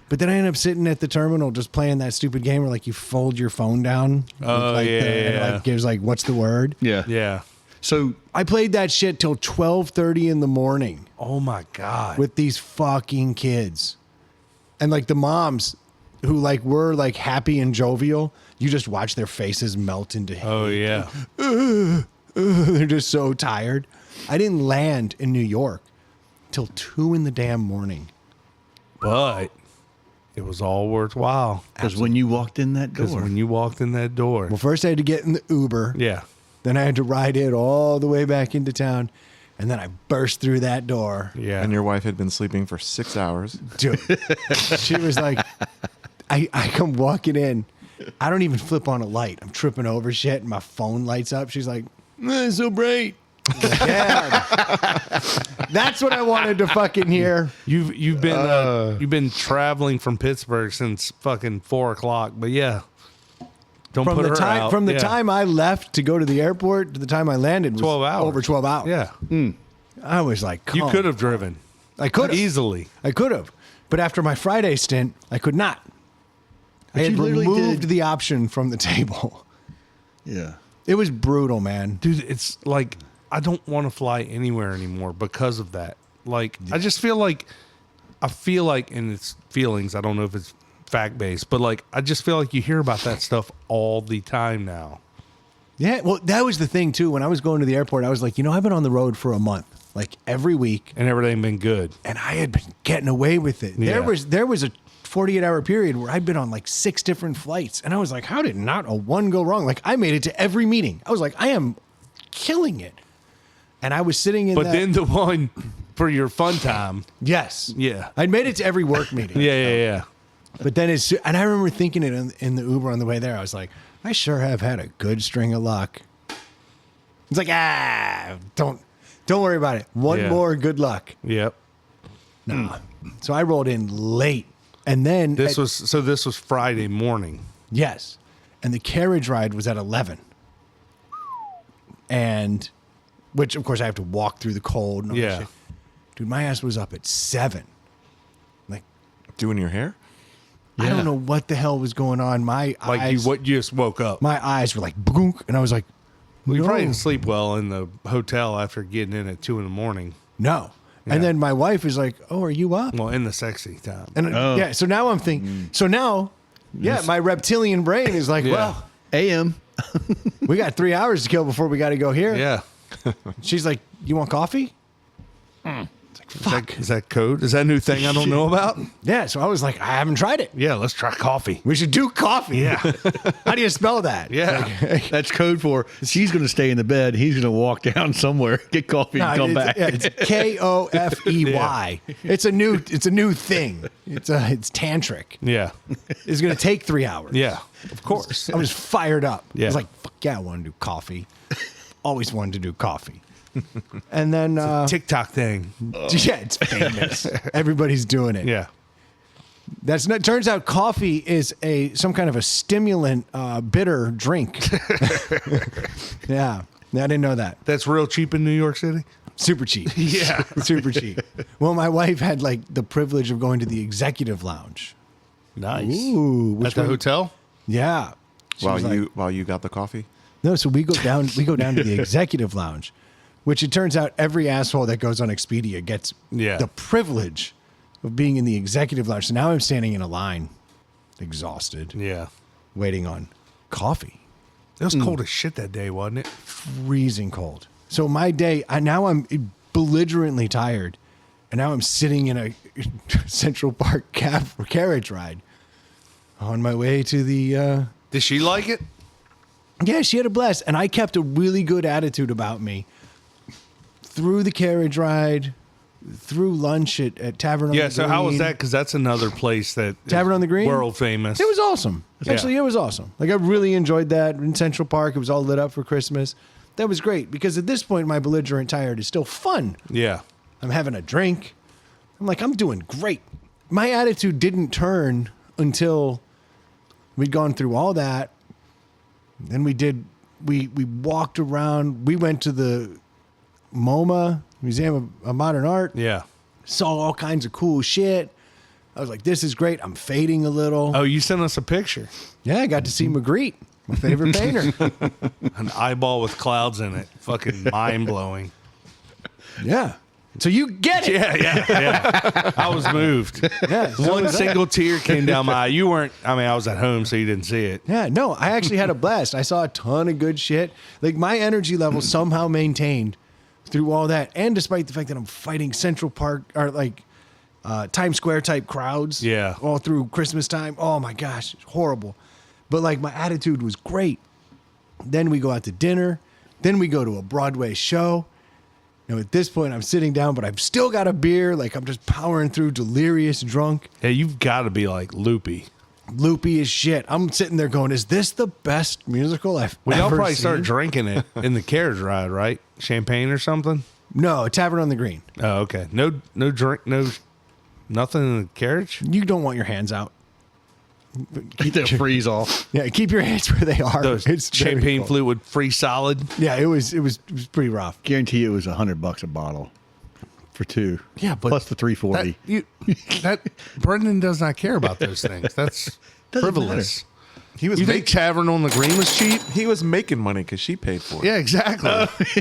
But then I ended up sitting at the terminal just playing that stupid game where like you fold your phone down. Oh, like yeah, and yeah. like gives like, what's the word? Yeah. Yeah. So I played that shit till 12:30 in the morning Oh, my God. with these fucking kids. And like the moms who like were like happy and jovial, you just watch their faces melt into hate. Oh, yeah. They're just so tired. I didn't land in New York till 2 in the damn morning. But it was all worthwhile. because when you walked in that Because door, when you walked in that door. Well, first I had to get in the Uber. Yeah. Then I had to ride it all the way back into town. And then I burst through that door. Yeah. And your wife had been sleeping for 6 hours. Dude, she was like, I come walking in. I don't even flip on a light. I'm tripping over shit and my phone lights up. She's like, it's so bright. Yeah. That's what I wanted to fucking hear. You've been traveling from Pittsburgh since fucking 4:00, but yeah. Don't From put the her time out. from the Yeah. time I left to go to the airport to the time I landed was 12 hours. over 12 hours. Yeah. I was like, You could have driven. I could have. Easily. I could have. But after my Friday stint, I could not. I had you literally removed did- the option from the table. Yeah. It was brutal, man. Dude, it's like I don't want to fly anywhere anymore because of that. Like I just feel like and it's feelings, I don't know if it's fact based, but like I just feel like you hear about that stuff all the time now. Yeah, well, that was the thing too. When I was going to the airport, I was like, I've been on the road for a month, like every week, And everything been good. and I had been getting away with it. Yeah. There was a 48-hour period where I'd been on like 6 different flights, and I was like, how did not a one go wrong? Like I made it to every meeting. I was like, I am killing it. And I was sitting in But that, then the one for your fun time. yes, Yeah. I'd made it to every work meeting. Yeah. But then and I remember thinking it in the Uber on the way there. I was like, I sure have had a good string of luck. It's like, don't worry about it. One Yeah. more good luck. Yep. No. So I rolled in late. And then This was Friday morning. yes. And the carriage ride was at 11. And which of course I have to walk through the cold and all that Yeah. shit. Dude, my ass was up at 7. Like Doing your hair? I don't know what the hell was going on. My Like eyes you just woke up. my eyes were like boonk, and I was like, You no. probably didn't sleep well in the hotel after getting in at 2 a.m. No. Yeah. And then my wife is like, "Oh, are you up?" Well, in the sexy time. And yeah, so now I'm thinking. So now, yeah, my reptilian brain is like, Yeah. "Well, AM. we got 3 hours to kill before we got to go here." Yeah. She's like, "You want coffee?" Is that code? Is that a new thing I don't know about? Yeah. So I was like, "I haven't tried it. Yeah, let's try coffee. We should do coffee." Yeah. How do you spell that? Yeah. That's code for she's going to stay in the bed. He's going to walk down somewhere, get coffee, and come back. Yeah, it's Kofey. It's a new thing. It's tantric. Yeah. It's gonna take 3 hours. Yeah. Of course. I was fired up. I Yeah. was like, fuck yeah, I want to do coffee. Always wanted to do coffee. And then, TikTok thing. yeah, it's famous. Everybody's doing it. Yeah. That's not. Turns out coffee is some kind of a stimulant, bitter drink. Yeah, I didn't know that. That's real cheap in New York City. Super cheap. Yeah. Super cheap. Well, my wife had like the privilege of going to the executive lounge. Nice. Ooh, At the hotel? Yeah. She was like, While you got the coffee? no, so we go down to the executive lounge, which it turns out every asshole that goes on Expedia gets Yeah. the privilege of being in the executive lounge. So now I'm standing in a line, exhausted, Yeah. waiting on coffee. It was cold as shit that day, wasn't it? Freezing cold. So my day, now I'm belligerently tired, and now I'm sitting in a Central Park carriage ride on my way to the. Did she like it? Yeah, she had a blast, and I kept a really good attitude about me through the carriage ride, through lunch at Tavern on the Yeah. Green. So how was that? Because that's another place that Tavern on the Green? world famous. It was awesome. Actually, Yeah. it was awesome. Like I really enjoyed that in Central Park. It was all lit up for Christmas. That was great because at this point, my belligerent tired is still fun. Yeah. I'm having a drink. I'm like, I'm doing great. My attitude didn't turn until we'd gone through all that. Then we walked around. We went to the MoMA, Museum of Modern Art. Yeah. Saw all kinds of cool shit. I was like, this is great. I'm fading a little. Oh, you sent us a picture. Yeah, I got to see Magritte, my favorite painter. An eyeball with clouds in it. Fucking mind blowing. Yeah. So you get it. Yeah. I was moved. Yeah, so One was I. single tear came down my eye. You weren't, I was at home, so you didn't see it. Yeah, no, I actually had a blast. I saw a ton of good shit. Like my energy level somehow maintained through all that. And despite the fact that I'm fighting Central Park or like Times Square type crowds. Yeah. All through Christmas time. Oh my gosh, it's horrible. But like my attitude was great. Then we go out to dinner. Then we go to a Broadway show. At this point, I'm sitting down, but I've still got a beer. Like I'm just powering through, delirious, drunk. Yeah, you've got to be like loopy. loopy as shit. I'm sitting there going, "Is this the best musical I've Well, y'all ever probably seen?" start drinking it in the carriage ride, right? Champagne or something? No, Tavern on the Green. Oh, okay. No drink, nothing in the carriage? You don't want your hands out. Keep that freeze off. Yeah, keep your hands where they are. Those It's very champagne cool. fluid free solid? Yeah, it was pretty rough. Guarantee you it was $100 a bottle for two. Yeah, but plus the $340. That Brendan does not care about those things. That's Doesn't frivolous. He was You think Tavern on the Green was cheap? he was making money because she paid for it. Yeah, exactly.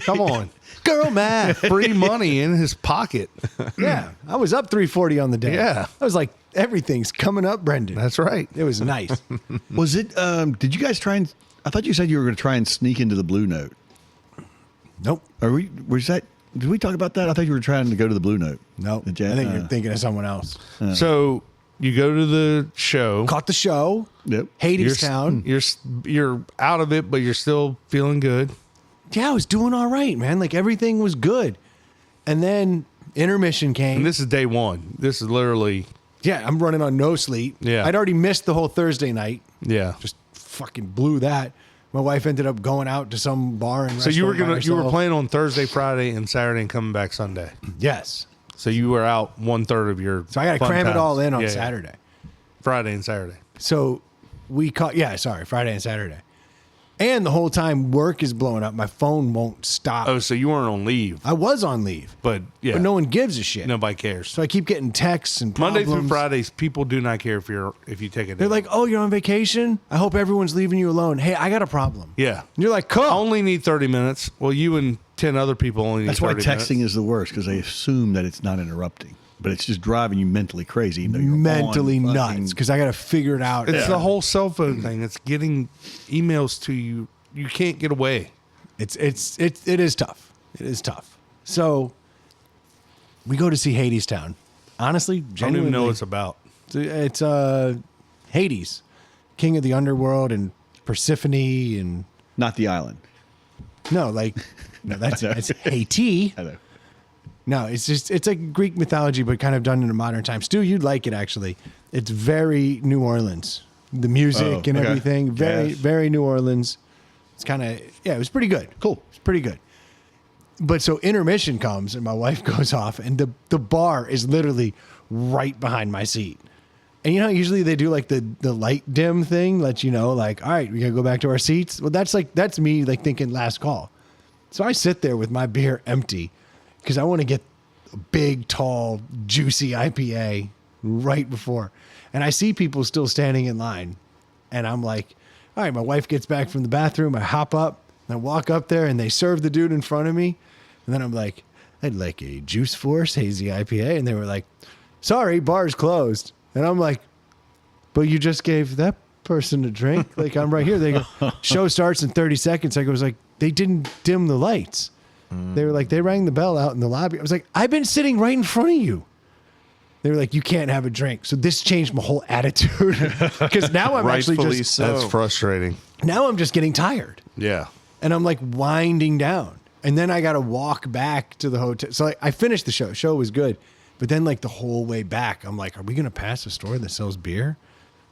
Come on. Girl math. Free money in his pocket. Yeah, I was up 340 on the day. Yeah. I was like, everything's coming up, Brendan. That's right. It was nice. Was it? Did you guys try and? I thought you said you were going to try and sneak into the Blue Note. Nope. Was that? Did we talk about that? I thought you were trying to go to the Blue Note. Nope. The I jet- think you're thinking of someone else. So you go to the show. Caught the show. Yep. Hades Town. You're out of it, but you're still feeling good. Yeah, I was doing all right, man. Like everything was good. And then intermission came. And this is day one. This is literally, Yeah, I'm running on no sleep. Yeah. I'd already missed the whole Thursday night. yeah. Just fucking blew that. My wife ended up going out to some bar and So you were restaurant by you were herself. playing on Thursday, Friday, and Saturday, and coming back Sunday. Yes. So you were out 1/3 of your. So I got to fun cram it times. all in on Yeah, yeah. Saturday. Friday and Saturday. So we caught, Friday and Saturday. And the whole time work is blowing up. My phone won't stop. Oh, so you weren't on leave, I was on leave, but yeah, but no one gives a shit. nobody cares. So I keep getting texts and Monday problems. through Fridays, people do not care if you take a day. They're like, "Oh, you're on vacation? I hope everyone's leaving you alone. Hey, I got a problem." yeah, And you're like, "Cool." I only need 30 minutes. Well, you and 10 other people only need That's why 30 texting minutes. is the worst because they assume that it's not interrupting, but it's just driving you mentally crazy. Even though you're mentally on nuts fucking- because I got to figure it out. It's the whole cell phone thing. It's getting emails to you. You can't get away. It is tough. It is tough. So we go to see Hades Town. Honestly, I don't even genuinely, know what it's about. it's Hades, king of the underworld, and Persephone, and not the island. no, that's Haiti. I know. No, it's like Greek mythology, but kind of done in a modern time. Stu, you'd like it actually. It's very New Orleans. The music and okay. everything, very Yes. very New Orleans. It's kind of it was pretty good. Cool. It's pretty good. But so intermission comes and my wife goes off and the bar is literally right behind my seat. And you know, usually they do like the light dim thing, let you know, like, all right, we gotta go back to our seats. Well, that's me like thinking last call. So I sit there with my beer empty because I want to get a big, tall, juicy IPA right before. And I see people still standing in line. And I'm like, all right, my wife gets back from the bathroom. I hop up and I walk up there and they serve the dude in front of me. And then I'm like, I'd like a Juice Force Hazy IPA. And they were like, sorry, bar's closed. And I'm like, but you just gave that person a drink. Like, I'm right here. They go, show starts in 30 seconds. I was like, they didn't dim the lights. They were like, they rang the bell out in the lobby. I was like, I've been sitting right in front of you. They were like, you can't have a drink. So this changed my whole attitude because now I'm actually Rightfully just, so. That's frustrating. now I'm just getting tired Yeah. and I'm like winding down. And then I got to walk back to the hotel. So I finished the show. Show was good. But then like the whole way back, I'm like, are we going to pass a store that sells beer?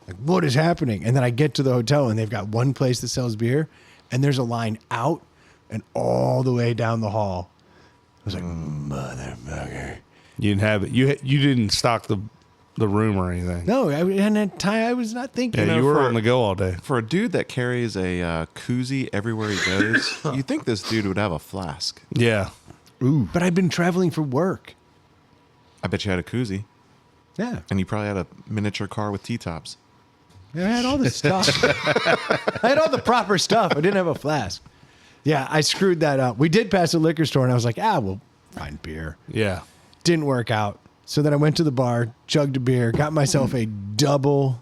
Like, what is happening? And then I get to the hotel and they've got one place that sells beer and there's a line out and all the way down the hall. I was like, motherfucker. You didn't have it. You didn't stock the room or anything. No, I hadn't had time. I was not thinking. Yeah, know, you were for- on the go all day. For a dude that carries a koozie everywhere he goes, you think this dude would have a flask. Yeah. But I've been traveling for work. I bet you had a koozie. Yeah. And you probably had a miniature car with T-tops. I had all this stuff. I had all the proper stuff. I didn't have a flask. Yeah, I screwed that up. We did pass a liquor store, and I was like, we'll find beer. Yeah. Didn't work out. So then I went to the bar, chugged a beer, got myself a double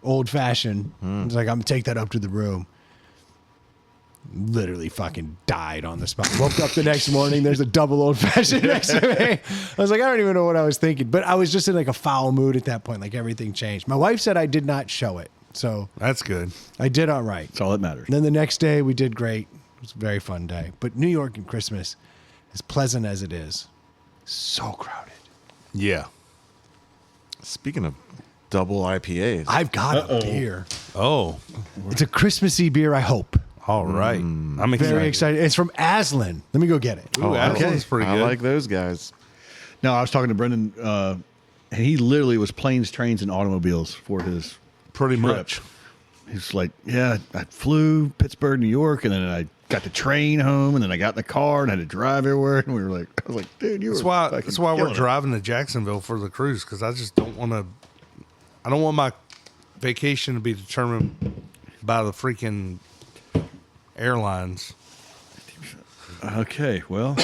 old-fashioned. I was like, I'm going to take that up to the room. Literally fucking died on the spot. Woke up the next morning, there's a double old-fashioned next to me. I was like, I don't even know what I was thinking. But I was just in like a foul mood at that point. Like everything changed. My wife said I did not show it. So That's good. I did all right. That's all that matters. And then the next day we did great. It was a very fun day. But New York and Christmas, as pleasant as it is, so crowded. Yeah. Speaking of double IPAs. I've got a beer. Oh, It's a Christmassy beer, I hope. all right. I'm excited. Very excited. It's from Aslan. Let me go get it. Ooh, Aslan's pretty I good. like those guys. No, I was talking to Brendan, and he literally was planes, trains, and automobiles for his pretty trip. much. He's like, yeah, I flew Pittsburgh, New York, and then I got the train home, and then I got in the car and had to drive everywhere. And we were like, I was like, dude, you were That's why we're killing it. driving to Jacksonville for the cruise, because I just don't want to. I don't want my vacation to be determined by the freaking airlines. Okay, well,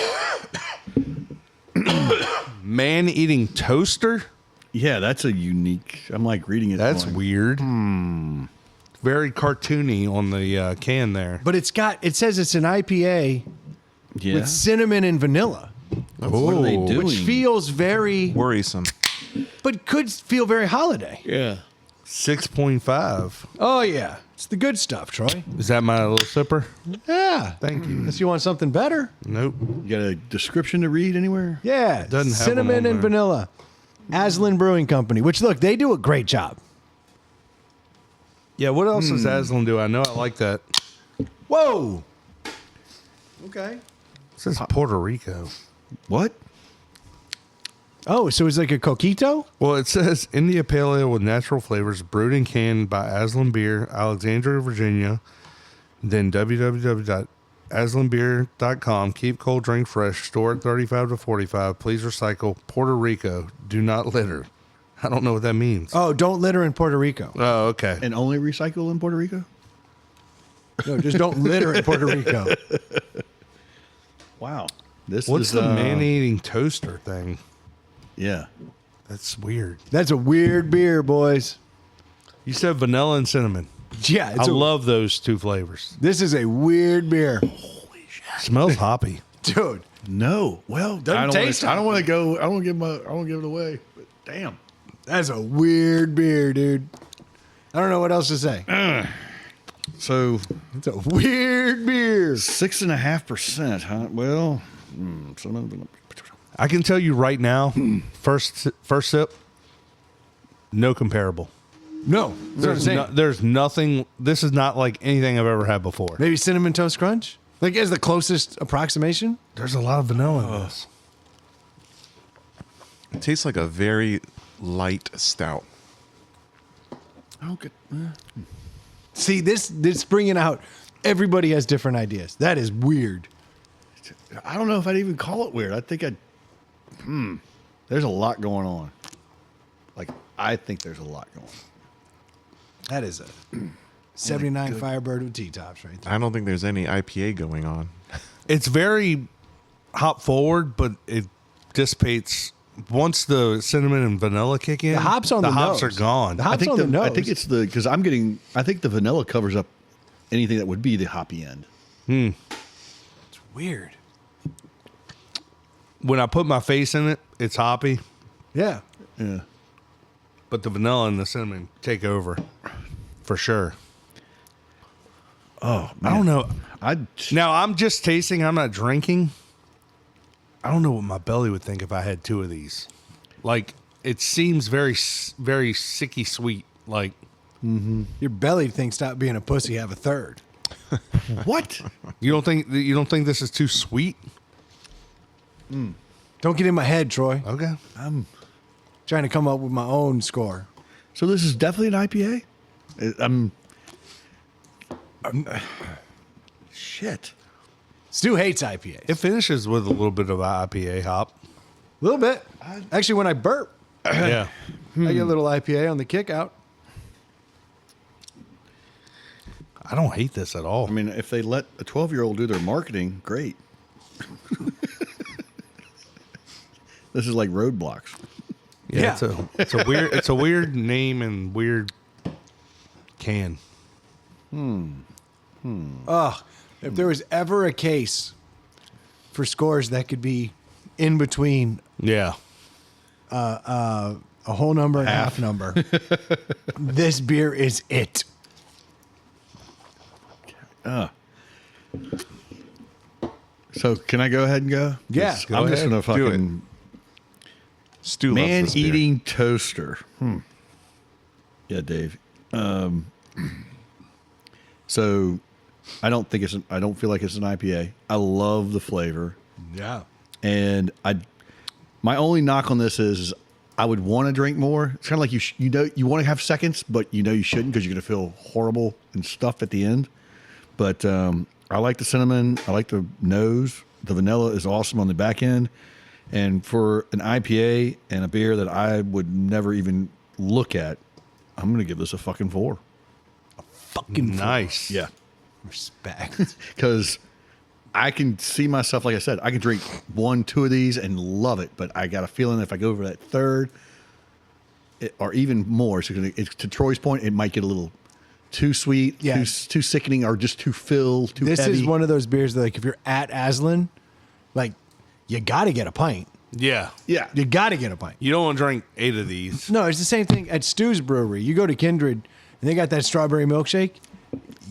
Man-eating toaster? yeah, that's a unique. I'm like reading it. That's going, weird. Very cartoony on the can there. But it says it's an IPA Yeah. with cinnamon and vanilla, What are they Ooh. doing? which feels very, Worrisome. but could feel very holiday. Yeah. 6.5. Oh, yeah. It's the good stuff, Troy. Is that my little sipper? Yeah. Thank you. Unless you want something better. Nope. You got a description to read anywhere? Yeah. Doesn't have one cinnamon on and there. vanilla. Aslan Brewing Company, which, look, they do a great job. Yeah, what else does Aslan do? I know I like that. Whoa. Okay. It says Puerto Rico. What? Oh, so it's like a coquito? Well, it says India Pale Ale with natural flavors, brewed and canned by Aslan Beer, Alexandria, Virginia. Then www.aslanbeer.com. Keep cold, drink fresh. Store at 35 to 45. Please recycle. Puerto Rico. Do not litter. I don't know what that means. Oh, don't litter in Puerto Rico. Oh, okay. And only recycle in Puerto Rico? No, just don't litter in Puerto Rico. Wow. This What's is the man-eating toaster thing? Yeah. That's weird. That's a weird beer, boys. You said vanilla and cinnamon. Yeah, I love those two flavors. This is a weird beer. Smells hoppy. Dude. No. Well, Doesn't taste I don't want to go. I don't want to give it away. But damn. That's a weird beer, dude. I don't know what else to say. So It's a weird beer. 6.5%, huh? Well, I can tell you right now, first sip, no comparable. No, that's what I'm saying. There's nothing. This is not like anything I've ever had before. Maybe Cinnamon Toast Crunch? Like, as the closest approximation? There's a lot of vanilla in this. It tastes like a very light stout. I don't get. See, this bringing out, everybody has different ideas. That is weird. I don't know if I'd even call it weird. I think I'd. There's a lot going on. Like, I think there's a lot going on. That is a 79 Firebird with T-tops right there. I don't think there's any IPA going on. It's very hop forward, but it dissipates once the cinnamon and vanilla kick in. The hops on the hops nose. are gone. The hops I think on the nose. I think it's because I'm getting. I think the vanilla covers up anything that would be the hoppy end. It's weird. When I put my face in it, it's hoppy, Yeah. Yeah. but the vanilla and the cinnamon take over for sure. Oh I don't know. I'd Now I'm just tasting. I'm not drinking. I don't know what my belly would think if I had two of these. Like, it seems very sicky sweet. Like, Your belly thinks stop being a pussy, have a third. what? you don't think this is too sweet? Don't get in my head, Troy. Okay. Trying to come up with my own score. So this is definitely an IPA. Shit. Stu hates IPAs. It finishes with a little bit of IPA hop. A little bit. Actually, when I burp, Yeah. I get a little IPA on the kick out. I don't hate this at all. I mean, if they let a 12-year-old do their marketing, great. This is like Roadblocks. Yeah. It's a weird name and weird can. Ugh. If there was ever a case for scores that could be in between Yeah. a whole number and a half number, this beer is it. So can I go ahead and go? Yeah, 'Cause go I'm just ahead. gonna Do it. fucking Stu loves this beer. man-eating toaster. Yeah, Dave. So I don't feel like it's an IPA. I love the flavor. Yeah. And my only knock on this is I would want to drink more. It's kind of like you want to have seconds, but you shouldn't because you're going to feel horrible and stuff at the end. But I like the cinnamon. I like the nose. The vanilla is awesome on the back end. And for an IPA and a beer that I would never even look at, I'm going to give this a fucking 4. Fucking Nice. Yeah. respect. Because I can see myself, like I said, I can drink 1, 2 of these and love it. But I got a feeling if I go over that third, or even more, to Troy's point, it might get a little too sweet, Yeah. too sickening, or just too filled, too This heavy. is one of those beers that, like, if you're at Aslan, like, you got to get a pint. Yeah. Yeah. You got to get a pint. You don't want to drink 8 of these. No, it's the same thing at Stu's Brewery. You go to Kindred, and they got that strawberry milkshake.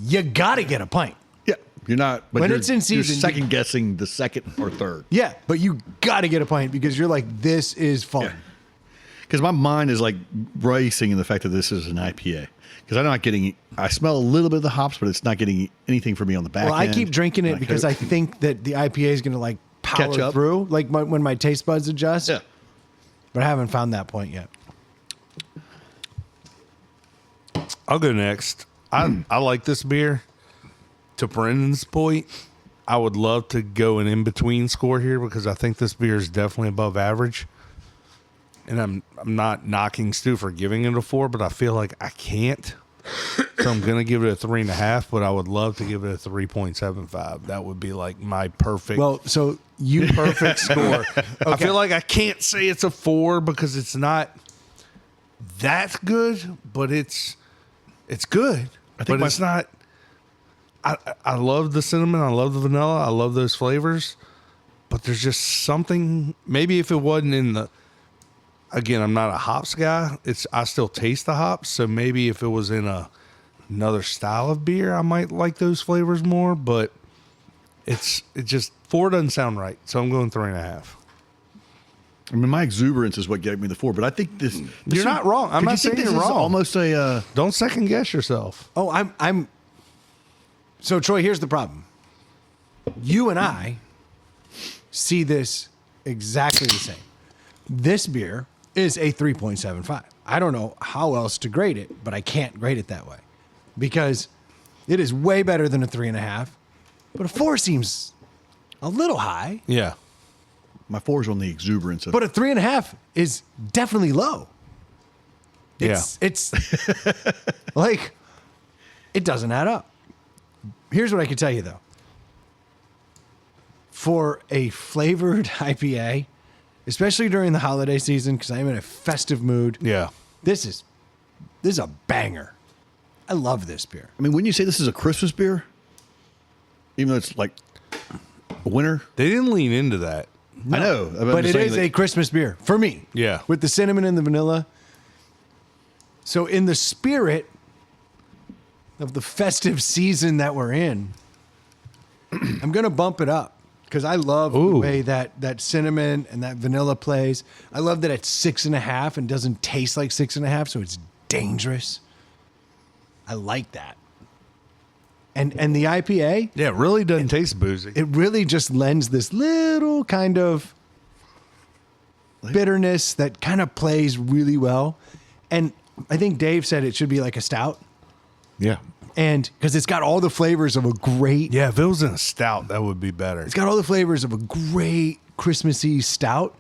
You got to get a pint. Yeah. You're not, but When you're, it's in season, you're second guessing the second or third. Yeah, but you got to get a pint because you're like, this is fun. Yeah. Because my mind is like racing in the fact that this is an IPA. Because I'm not getting, I smell a little bit of the hops, but it's not getting anything for me on the back Well, I end. keep drinking it Not because co- I think that the IPA is going to like power Catch up. through, like when my taste buds adjust. Yeah. But I haven't found that point yet. I'll go next. I like this beer. To Brendan's point, I would love to go an in-between score here because I think this beer is definitely above average. And I'm not knocking Stu for giving it a 4, but I feel like I can't. So I'm going to give it a 3.5, but I would love to give it a 3.75. That would be like my perfect. Well, so you perfect score. I feel like I can't say it's a 4 because it's not that good, but it's good. But it's not. I love the cinnamon. I love the vanilla. I love those flavors. But there's just something. Maybe if it wasn't in the. Again, I'm not a hops guy. I still taste the hops. So maybe if it was in another style of beer, I might like those flavors more. But it just 4 doesn't sound right. So I'm going 3.5. I mean, my exuberance is what gave me the 4, but I think this. You're not wrong. I'm could not you think saying this you're is wrong. Almost a. Don't second guess yourself. Oh, I'm. So Troy, here's the problem. You and I see this exactly the same. This beer is a 3.75. I don't know how else to grade it, but I can't grade it that way because it is way better than a 3.5. But a 4 seems a little high. Yeah. My 4 is on the exuberance of. But a 3.5 is definitely low. It's like, it doesn't add up. Here's what I can tell you though. For a flavored IPA, especially during the holiday season, because I'm in a festive mood, Yeah. this is a banger. I love this beer. I mean, when you say this is a Christmas beer, even though it's like a winter, They didn't lean into that. I know, But it is a Christmas beer for me. Yeah. With the cinnamon and the vanilla. So in the spirit of the festive season that we're in, I'm going to bump it up because I love the Ooh. way that cinnamon and that vanilla plays. I love that it's 6.5 and doesn't taste like 6.5, so it's dangerous. I like that. And the IPA, Yeah, it really doesn't taste boozy. it really just lends this little kind of bitterness that kind of plays really well. And I think Dave said it should be like a stout. Yeah. And because it's got all the flavors of a great, Yeah, if it was in a stout, that would be better. it's got all the flavors of a great Christmassy stout,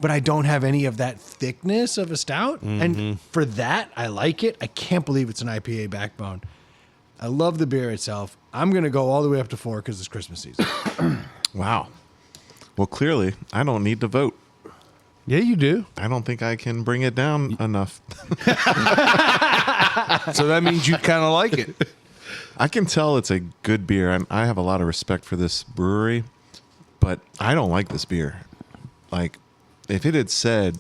but I don't have any of that thickness of a stout. And for that, I like it. I can't believe it's an IPA backbone. I love the beer itself. I'm going to go all the way up to 4 because it's Christmas season. Wow. Well, clearly, I don't need to vote. Yeah, you do. I don't think I can bring it down enough. So that means you kind of like it. I can tell it's a good beer, and I have a lot of respect for this brewery, but I don't like this beer. Like, if it had said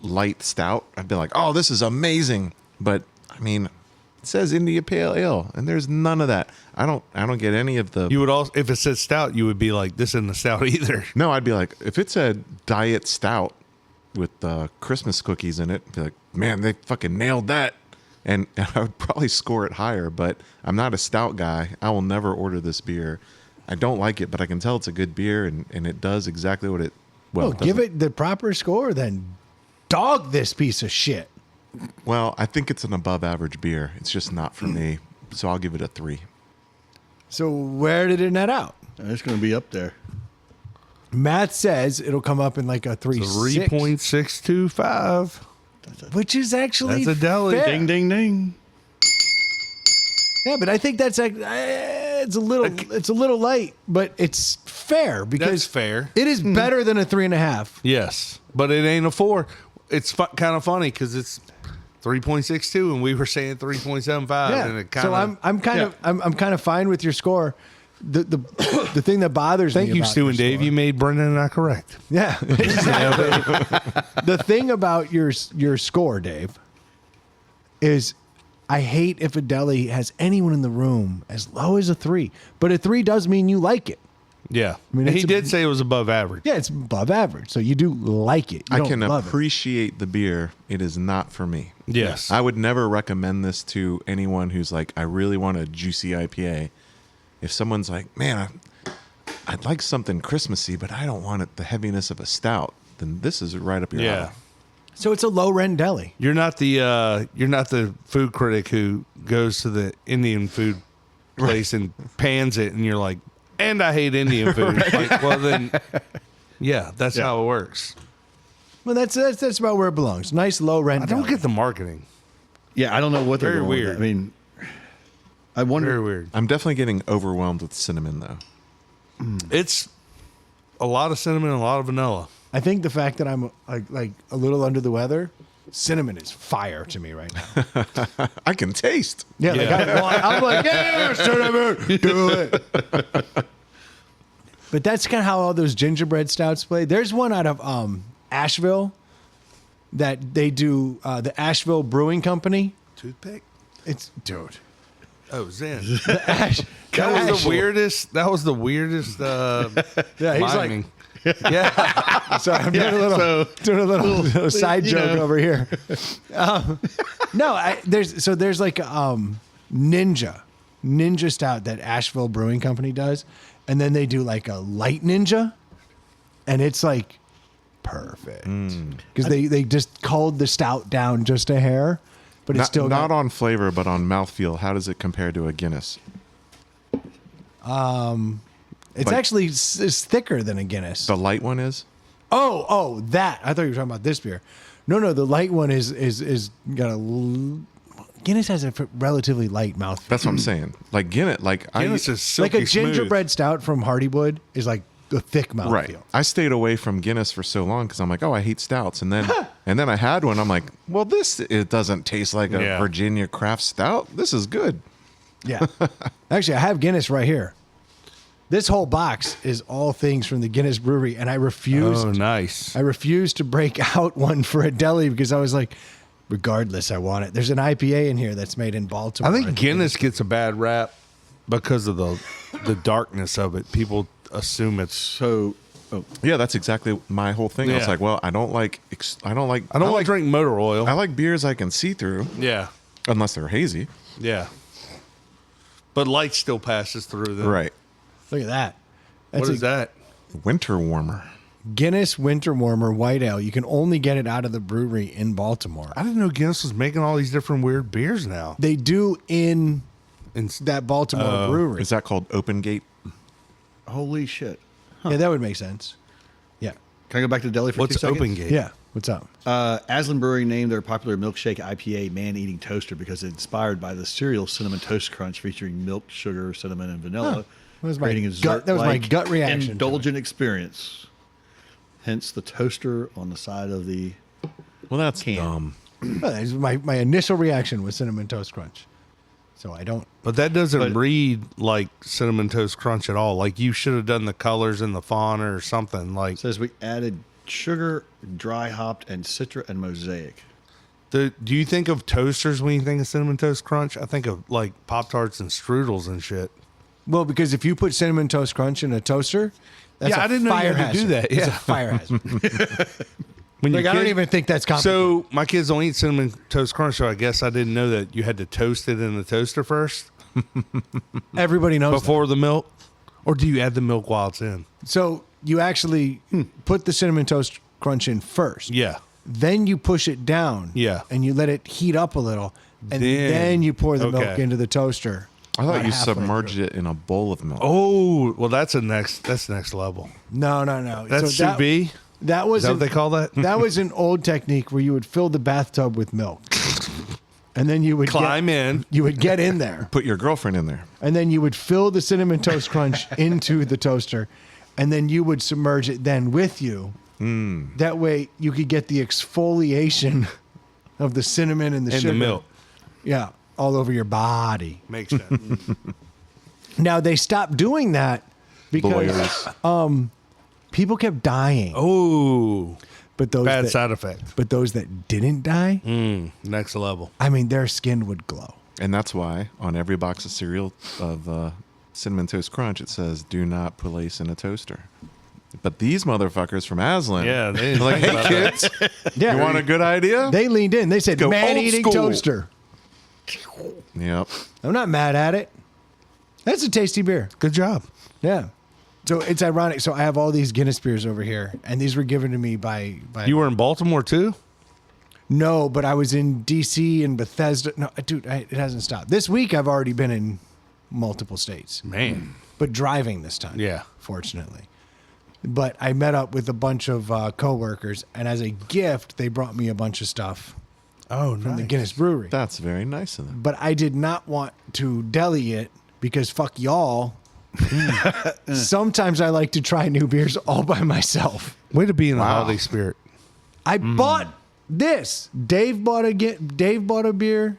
light stout, I'd be like, oh, this is amazing. But, I mean, it says India Pale Ale, and there's none of that. I don't get any of the... You would also, if it said stout, you would be like, this isn't a stout either. No, I'd be like, if it said diet stout with Christmas cookies in it, I'd be like, man, they fucking nailed that. and I would probably score it higher, but I'm not a stout guy. I will never order this beer. I don't like it, but I can tell it's a good beer, and it does exactly what it. Well, give it the proper score, then dog this piece of shit. Well, I think it's an above average beer. It's just not for me, so I'll give it a 3. So where did it net out? It's going to be up there. Matt says it'll come up in like a 3.625. which is actually That's a deli. fair. Ding, ding, ding. Yeah, but I think that's like it's a little light, but it's fair because That's fair. It is better than a 3.5. Yes, but it ain't a 4. It's kind of funny because it's 3.62 and we were saying 3.75. Yeah. And it kind So I'm kind of fine with your score. The thing that bothers me. Thank you, about Stu your and Dave. score- You made Brendan and I correct. Yeah. Exactly. The thing about your score, Dave, is I hate if a deli has anyone in the room as low as a 3. But a 3 does mean you like it. Yeah. I mean, And he it's did say it was above average. Yeah, it's above average. So you do like it. You I don't can love it. appreciate the beer. It is not for me. Yes. I would never recommend this to anyone who's like, I really want a juicy IPA. If someone's like, man, I'd like something Christmassy, but I don't want the heaviness of a stout, then this is right up your Yeah. alley. So it's a low rent deli. You're not the food critic who goes to the Indian food place and pans it, and you're like, and I hate Indian food. Like, well then, yeah, that's how it works. Well, that's about where it belongs. Nice low rent. I don't deli. get the marketing. Yeah, I don't know what they're Very going with weird. that. I mean, I wonder. Very weird. I'm definitely getting overwhelmed with cinnamon, though. It's a lot of cinnamon and a lot of vanilla. I think the fact that I'm like a little under the weather, cinnamon is fire to me right now. I can taste. Yeah, Yeah. I'm like, yeah, cinnamon, do it. But that's kind of how all those gingerbread stouts play. There's one out of Asheville that they do, the Asheville Brewing Company. Toothpick? It's dude. Oh, Zen. Ash, That was the weirdest. That was the weirdest. Yeah, he's like, miming. Yeah. sorry, I'm doing a little side you joke know. over here. No, there's like Ninja Stout that Asheville Brewing Company does, and then they do like a light Ninja, and it's like perfect because they just culled the stout down just a hair, but it's Not, still not on flavor, but on mouthfeel. How does it compare to a Guinness? It's like- actually it's thicker than a Guinness. The light one is? Oh, that I thought you were talking about this beer. No, the light one is got Guinness has a relatively light mouthfeel. That's what I'm saying. Like Guinness, Guinness is Like silky a gingerbread stout from Hardywood is like a thick mouthfeel. right. I stayed away from Guinness for so long because I'm like, oh, I hate stouts, and then I had one. I'm like, well, it doesn't taste like a Yeah. Virginia craft stout. This is good. Yeah. Actually, I have Guinness right here. This whole box is all things from the Guinness Brewery, and I refused. Oh, nice. I refused to break out one for a deli because I was like, regardless, I want it. There's an IPA in here that's made in Baltimore. I think Guinness gets a bad rap because of the darkness of it. People assume it's. So, Yeah, that's exactly my whole thing. I was Yeah. like, well, I don't I don't want to drink motor oil. I like beers I can see through, Yeah, unless they're hazy. yeah. But light still passes through them. Right. Look at that. What That's is that? Winter warmer. Guinness Winter Warmer White Ale. You can only get it out of the brewery in Baltimore. I didn't know Guinness was making all these different weird beers now. They do in And that Baltimore brewery. Is that called Open Gate? holy shit. Yeah, that would make sense. Yeah. Can I go back to the deli for what's 2 seconds? Open Gate? Yeah. What's up? Aslan Brewing named their popular milkshake IPA Man-Eating Toaster because it's inspired by the cereal Cinnamon Toast Crunch featuring milk, sugar, cinnamon, and vanilla. Huh. That was my creating a gut- that was my dessert-like gut reaction to it. Indulgent experience. Hence the toaster on the side of the Well, that's Can. dumb. Well, that was my initial reaction was Cinnamon Toast Crunch. So I don't. But that doesn't But- read like Cinnamon Toast Crunch at all. Like you should have done the colors in the font or something. Like It says we added sugar, dry hopped, and citra and mosaic. do you think of toasters when you think of Cinnamon Toast Crunch? I think of like Pop Tarts and strudels and shit. Well, because if you put Cinnamon Toast Crunch in a toaster, that's Yeah, a I didn't know you fire had to do hazard. that. It's a Yeah. fire hazard. When Like, your I don't kid- even think that's complicated. So my kids don't eat Cinnamon Toast Crunch, so I guess I didn't know that you had to toast it in the toaster first Everybody knows before the milk, or do you add the milk while it's in? that. So you actually put the Cinnamon Toast Crunch in first. Yeah. Then you push it down. Yeah. And you let it heat up a little. And Then- then you pour the milk okay. into the toaster. I thought about you halfway submerged through. it in a bowl of milk. Oh, well, that's next level. No. That's So sous vide. That was Is that what they call that? that was an old technique where you would fill the bathtub with milk. And then you would Climb in. You would get in there. Put your girlfriend in there. And then you would fill the Cinnamon Toast Crunch into the toaster. And then you would submerge it then with you. That way you could get the exfoliation of the cinnamon and the And sugar. the milk. Yeah, all over your body. Makes sense. Now they stopped doing that because Lawyers. people kept dying. Oh, But those bad that, side effect. but those that didn't die, Next level. I mean, their skin would glow. And that's why on every box of cereal of Cinnamon Toast Crunch, it says, do not place in a toaster. But these motherfuckers from Aslan, Yeah, they they're like, think hey, about that. kids, Yeah, you want a good idea? They leaned in. They said, Go "Man-eating old school." toaster." Yep. I'm not mad at it. That's a tasty beer. Good job. Yeah. So it's ironic. So I have all these Guinness beers over here, and these were given to me by You were in Baltimore too? no, but I was in DC and Bethesda. No, dude, it hasn't stopped. This week I've already been in multiple states, Man. but driving this time. Yeah. Fortunately. But I met up with a bunch of coworkers, and as a gift, they brought me a bunch of stuff Oh, from the Guinness Brewery. That's very nice of them. But I did not want to deli it because fuck y'all. Sometimes I like to try new beers all by myself. Way to be in the Wow. holiday spirit. I bought this. Dave bought a beer.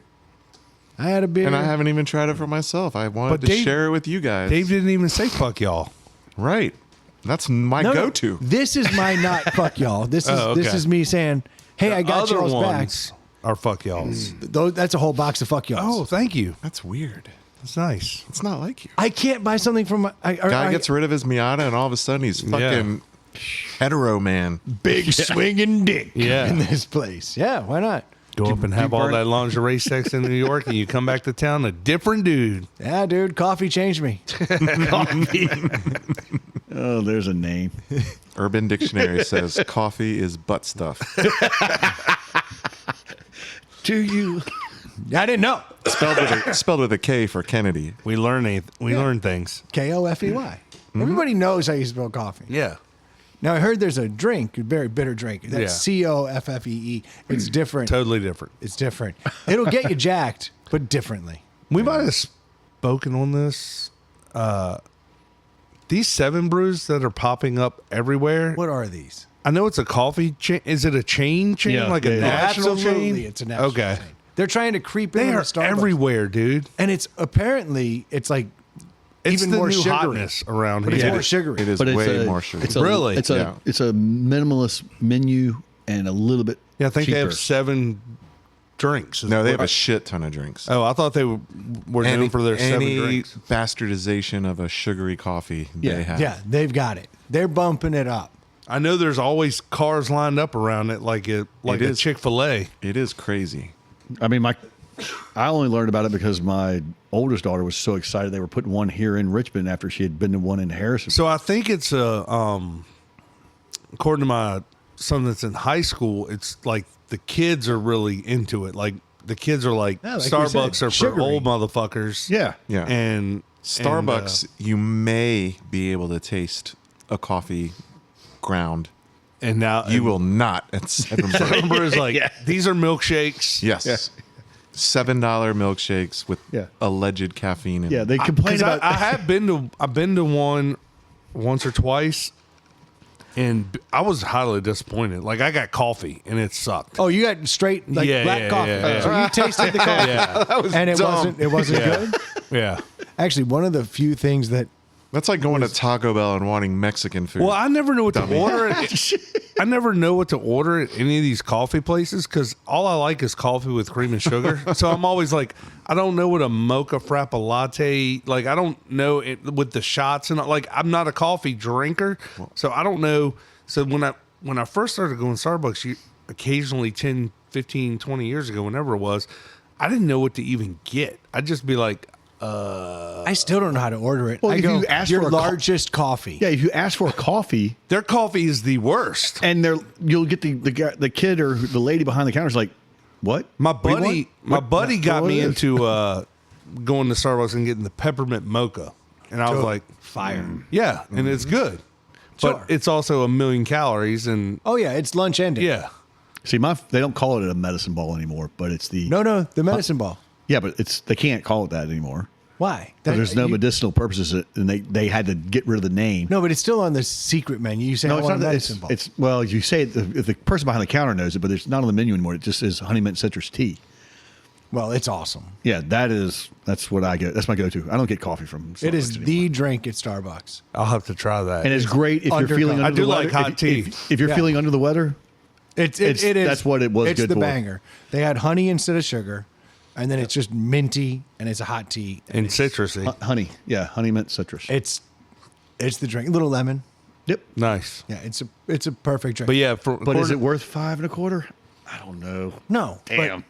I had a beer. And I haven't even tried it for myself. I wanted But to Dave- share it with you guys. Dave didn't even say fuck y'all. Right. That's my No, no, go-to. This is my not fuck y'all. This is Oh, okay. this is me saying, hey, I got Other y'all's back. ones are fuck y'alls. That's a whole box of fuck y'alls. Oh, thank you. That's weird. That's nice. It's not like you. I can't buy something from my Guy gets rid of his Miata and all of a sudden he's fucking hetero man. big swinging dick Yeah. in this place. Yeah, why not? Go up and have all that lingerie sex in New York, and you come back to town a different dude. Yeah, dude, coffee changed me. Oh, there's a name. Urban Dictionary says coffee is butt stuff. Do you? I didn't know. spelled with a K for Kennedy. We learn things. Kofey. Everybody knows how you spell coffee. Yeah. Now I heard there's a drink, a very bitter drink. That's Yeah. Coffee. It's different. Totally different. It's different. It'll get you jacked, but differently. We might have spoken on this. These 7 brews that are popping up everywhere. What are these? I know it's a coffee chain. Is it a chain? Yeah, like a yeah, yeah. national Absolutely, chain? it's a national Okay. chain. They're trying to creep They in are with Starbucks. everywhere, dude. And it's apparently like It's even the more new sugary. hotness around But it's here. more sugary. It is But it's way a, more sugar. It's a, Really? It's a Yeah. it's a minimalist menu and a little bit. Yeah, I think they cheaper. have 7 drinks. No, they have a shit ton of drinks. Oh, I thought they were known for their 7 any drinks. bastardization of a sugary coffee Yeah. they have. Yeah, they've got it. They're bumping it up. I know there's always cars lined up around it, like a is. Chick-fil-A. It is crazy. I mean, I only learned about it because my oldest daughter was so excited they were putting one here in Richmond after she had been to one in Harrison. So I think it's according to my son that's in high school, it's like the kids are really into it. Like the kids are like, Yeah, like you Starbucks said, are for sugary. old motherfuckers. Yeah. Yeah. And Starbucks, you may be able to taste a coffee ground. and now You will not at Seven Brew. Brews like these are milkshakes. Yes. Yeah. $7 milkshakes with Yeah. alleged caffeine in Yeah, them. they complain 'Cause about. I've been to one once or twice, and I was highly disappointed. Like I got coffee and it sucked. Oh, you got straight black coffee. yeah. So you tasted the coffee, Yeah, and it dumb. wasn't Yeah. good. yeah. Actually, one of the few things that That's like going to Taco Bell and wanting Mexican food. Well, I never know what to order. I never know what to order at any of these coffee places because all I like is coffee with cream and sugar. So I'm always like, I don't know what a mocha frappa latte. Like I don't know it with the shots and like I'm not a coffee drinker, so I don't know. So when when I first started going to Starbucks, occasionally 10, 15, 20 years ago, whenever it was, I didn't know what to even get. I'd just be like, I still don't know how to order it. Well, I if go, you ask your for a largest coffee. Yeah, if you ask for a coffee, their coffee is the worst. and you'll get the kid or the lady behind the counter is like, "What?" My What do you buddy, want? my buddy got what me is? into going to Starbucks and getting the peppermint mocha, and I was like, Fire. yeah, and it's good, but Sure. it's also 1,000,000 calories, and Oh, yeah, it's lunch ending. yeah, See, they don't call it a medicine ball anymore, but it's the No, the medicine ball. Yeah, but they can't call it that anymore. Why? There's no medicinal purposes, and they had to get rid of the name. No, but it's still on the secret menu. You say, I want a medicine ball. It's well, you say it, if the person behind the counter knows it, but it's not on the menu anymore. It just is honey mint citrus tea. Well, it's awesome. Yeah, that's what I get. That's my go-to. I don't get coffee from Starbucks It is anymore. the drink at Starbucks. I'll have to try that. And it's great if you're undercut. feeling I under do the weather. like hot tea. If you're Yeah. feeling under the weather, It is. that's what it was It's good the for. banger. They had honey instead of sugar, and then it's just minty, and it's a hot tea. and citrusy. honey, yeah, honey mint citrus. It's the drink. A little lemon. Yep. Nice. Yeah, it's a perfect drink. But yeah, But is it worth $5.25? I don't know. No. but- Damn.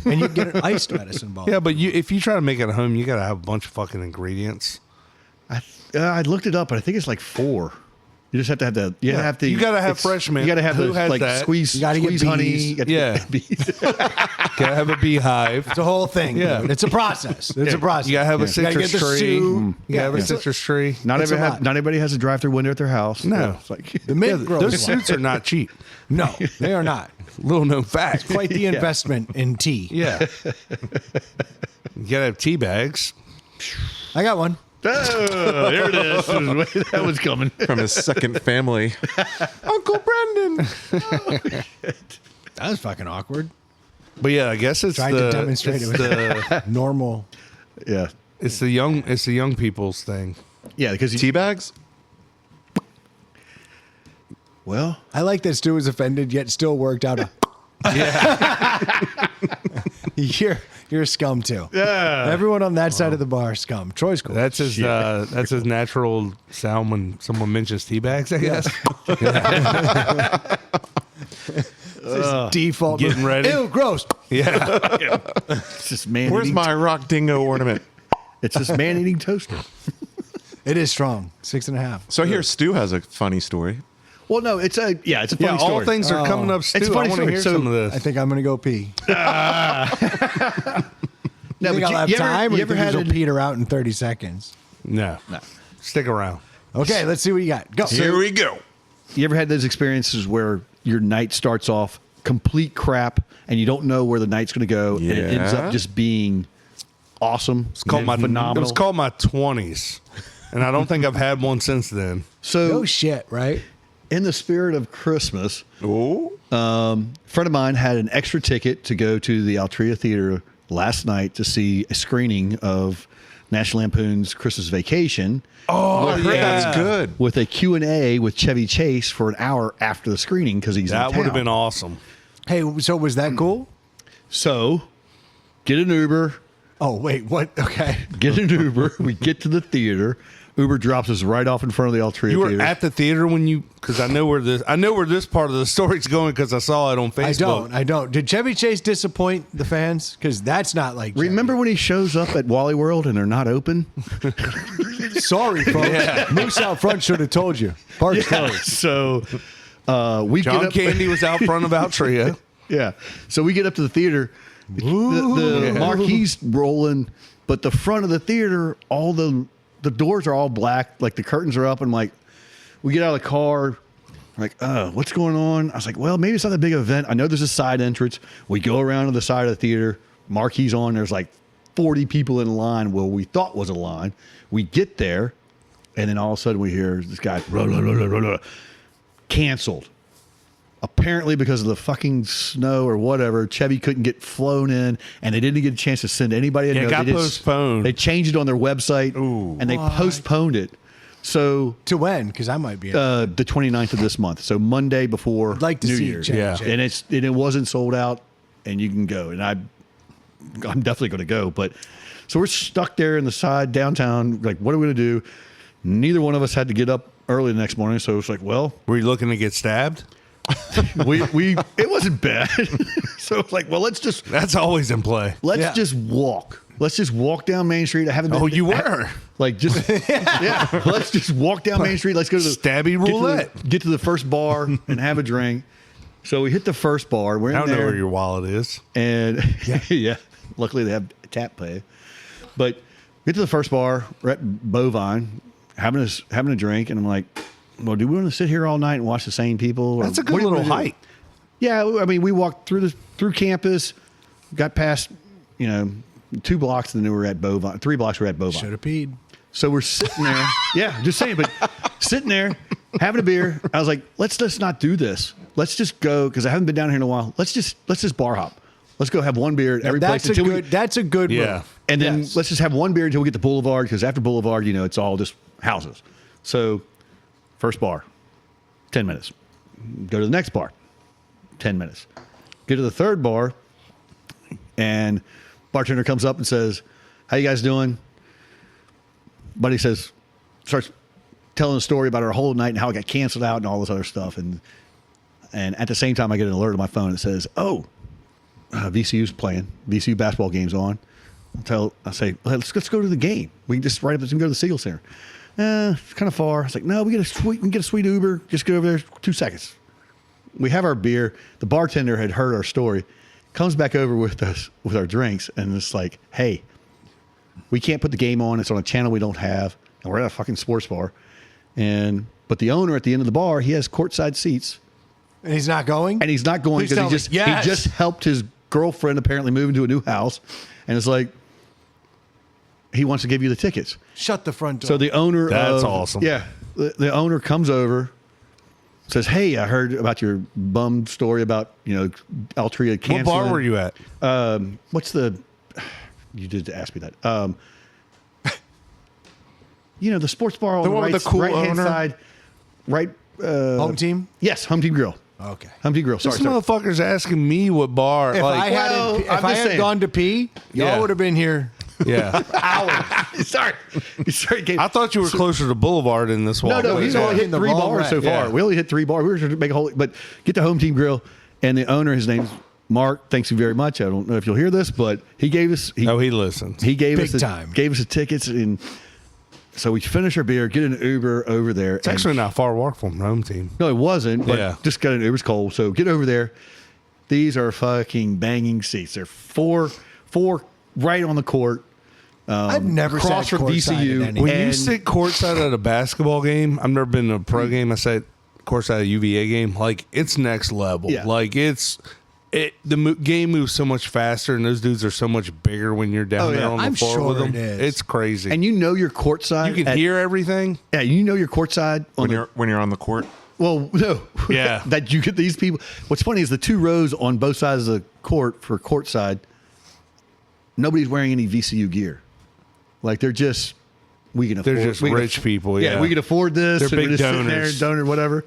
and you get an iced medicine ball. Yeah, but if you try to make it at home, you got to have a bunch of fucking ingredients. I looked it up, but I think it's like 4. You just have to have the. You have to. You gotta have it's- fresh mint. You got to have Who those, has like that? squeeze. You gotta get squeeze honey. bees. You gotta Yeah. get bees. Gotta have a beehive. It's a whole thing. Yeah. Dude. It's a process. It's a process. You gotta have a You gotta citrus get the tree. stew. You gotta have a it's citrus tree. Not It's a lot. everybody has a drive-through window at their house. No. It's like The mint grows Those well. suits are not cheap. No, they are not. Little known fact. Quite the investment in tea. Yeah. You gotta have tea bags. I got one. oh, there it is. That was coming. From his second family. Uncle Brendan. That was fucking awkward. But yeah, I guess it's Tried the to demonstrate it's it was the normal. Yeah. it's the young people's thing. Yeah, because Tea bags? well, I like that Stu was offended yet still worked out. Yeah. You're a scum too. Yeah. Everyone on that side of the bar is scum. Troy's cool. That's his natural sound when someone mentions tea bags, I guess. His default. Getting move. ready. Ew, gross. Yeah. it's just man. Where's my rock dingo ornament? It's just man-eating toaster. It is strong. 6.5. So here, Stu has a funny story. Well, no, it's a funny Yeah, story. all things are coming up, Stu. It's a I funny want to story. hear So, some of I this. think I'm going to go pee. No, You think I'll have time, or you you ever think had this will peter out in 30 seconds? No. Stick around. Okay, let's see what you got. Go. Here we go. You ever had those experiences where your night starts off complete crap and you don't know where the night's going to go, and it ends Yeah. up just being awesome? It's called my phenomenal. It was called my 20s, and I don't think I've had one since then. So, No shit, right? in the spirit of Christmas, Oh. a friend of mine had an extra ticket to go to the Altria Theater last night to see a screening of National Lampoon's Christmas Vacation. Oh, I heard that's good. With a Q&A with Chevy Chase for an hour after the screening because he's in That would have town. been awesome. Hey, so was that cool? So, get an Uber. Oh, wait, what? Okay. Get an Uber. We get to the theater. Uber drops us right off in front of the Altria You were Theater. at the theater when you, because I know where this part of the story's going because I saw it on Facebook. I don't. Did Chevy Chase disappoint the fans? Because that's not like Chevy. Remember when he shows up at Wally World and they're not open? Sorry, folks. Moose out front should have told you. Park's closed. So we John get up. Candy was out front of Altria. Yeah. So we get up to the theater. The marquee's rolling, but the front of the theater, all the doors are all black. Like the curtains are up. And like, we get out of the car. We're like, what's going on? I was like, well, maybe it's not a big event. I know there's a side entrance. We go around to the side of the theater. Marquee's on. There's like 40 people in line. Well, we thought was a line. We get there, and then all of a sudden we hear this guy, "Blah, blah, blah, blah, blah, blah." Canceled. Apparently because of the fucking snow or whatever, Chevy couldn't get flown in, and they didn't get a chance to send anybody a Yeah, it note. got They just- postponed. They changed it on their website, and they postponed it. So To when? Because I might be. the 29th of this month. So Monday before I'd like to New see Year's. Chevy Yeah. Chase. And it wasn't sold out, and you can go. And I'm definitely going to go. But so we're stuck there in the side downtown. Like, what are we going to do? Neither one of us had to get up early the next morning. So it's like, well, Were you looking to get stabbed? it wasn't bad. So it's like, well, That's always in play. let's just walk. Let's just walk down Main Street. I haven't been. Oh, you were. Like just yeah. Let's just walk down Main Street. Let's go to the Stabby roulette. Get to the first bar and have a drink. So we hit the first bar. We're in I don't there, know where your wallet is. and yeah. Luckily they have tap pay. But get to the first bar. We're at Bovine, having a drink, and I'm like, well, do we want to sit here all night and watch the same people? Or That's a what good do you little wanna do? hike. Yeah, I mean, we walked through campus, got past, 2 blocks, and then we were at Bovine. 3 blocks, we were at Bovine. Should have peed. So we're sitting there. Yeah, just saying, but sitting there, having a beer. I was like, let's just not do this. Let's just go, because I haven't been down here in a while. Let's just bar hop. Let's go have one beer at every place. That's a good Yeah. move. And then Yes. let's just have one beer until we get to Boulevard, because after Boulevard, it's all just houses. So first bar, 10 minutes. Go to the next bar, 10 minutes. Get to the third bar, and bartender comes up and says, how you guys doing? Buddy starts telling a story about our whole night and how it got canceled out and all this other stuff. And at the same time, I get an alert on my phone that says, VCU's playing. VCU basketball game's on. I say, let's go to the game. We can just right up the, we can go to the Siegel Center. It's kind of far. It's like, no, we can get a sweet Uber. Just get over there, 2 seconds. We have our beer. The bartender had heard our story, comes back over with us with our drinks, and it's like, hey, we can't put the game on. It's on a channel we don't have, and we're at a fucking sports bar. But the owner at the end of the bar, he has courtside seats, And he's not going? and he's not going Please because tell me. Yes. he just helped his girlfriend apparently move into a new house, and it's like he wants to give you the tickets. Shut the front door. So the owner, That's awesome. Yeah, the owner comes over, says, "Hey, I heard about your bum story about Altria What canceling." bar were you at? What's the? You did ask me that. The sports bar on The the one with the cool right-hand owner? side, right. Home team? Yes, Home Team Grill. Okay. Home Team Grill. Sorry, This motherfucker's asking me what bar. If I well, hadn't, I'm if I just had saying. gone to pee, y'all Yeah. would have been here. yeah. hours. Sorry. Gabe. I thought you were closer to Boulevard in this walk. No, he's Yeah. only hit In the 3 wrong bars way. so far. Yeah. We only hit 3 bars. We were trying to make a whole, but get to Home Team Grill, and the owner, his name's Mark. Thanks you very much. I don't know if you'll hear this, but he gave us. He listens. He gave Big us the, time. Gave us the tickets, and so we finish our beer, get an Uber over there. It's actually not far walk from home team. No, it wasn't. But Yeah. just got an Uber's cold. So get over there. These are fucking banging seats. They're four right on the court. I've never across sat from courtside VCU. at any- When you And- sit courtside at a basketball game, I've never been to a pro game. I sat courtside at a UVA game. Like, it's next level. Yeah. Like, game moves so much faster, and those dudes are so much bigger when you're down Oh, there yeah. on the I'm floor sure with them. it is. It's crazy. And you're courtside. you can hear everything. Yeah, you're courtside on When you're on the court. Well, no. Yeah. that you get these people. What's funny is the 2 rows on both sides of the court for courtside, nobody's wearing any VCU gear. Like we can afford. They're just we can rich people. Yeah. we can afford this. They're and we're big just sitting there, donors. donor, whatever.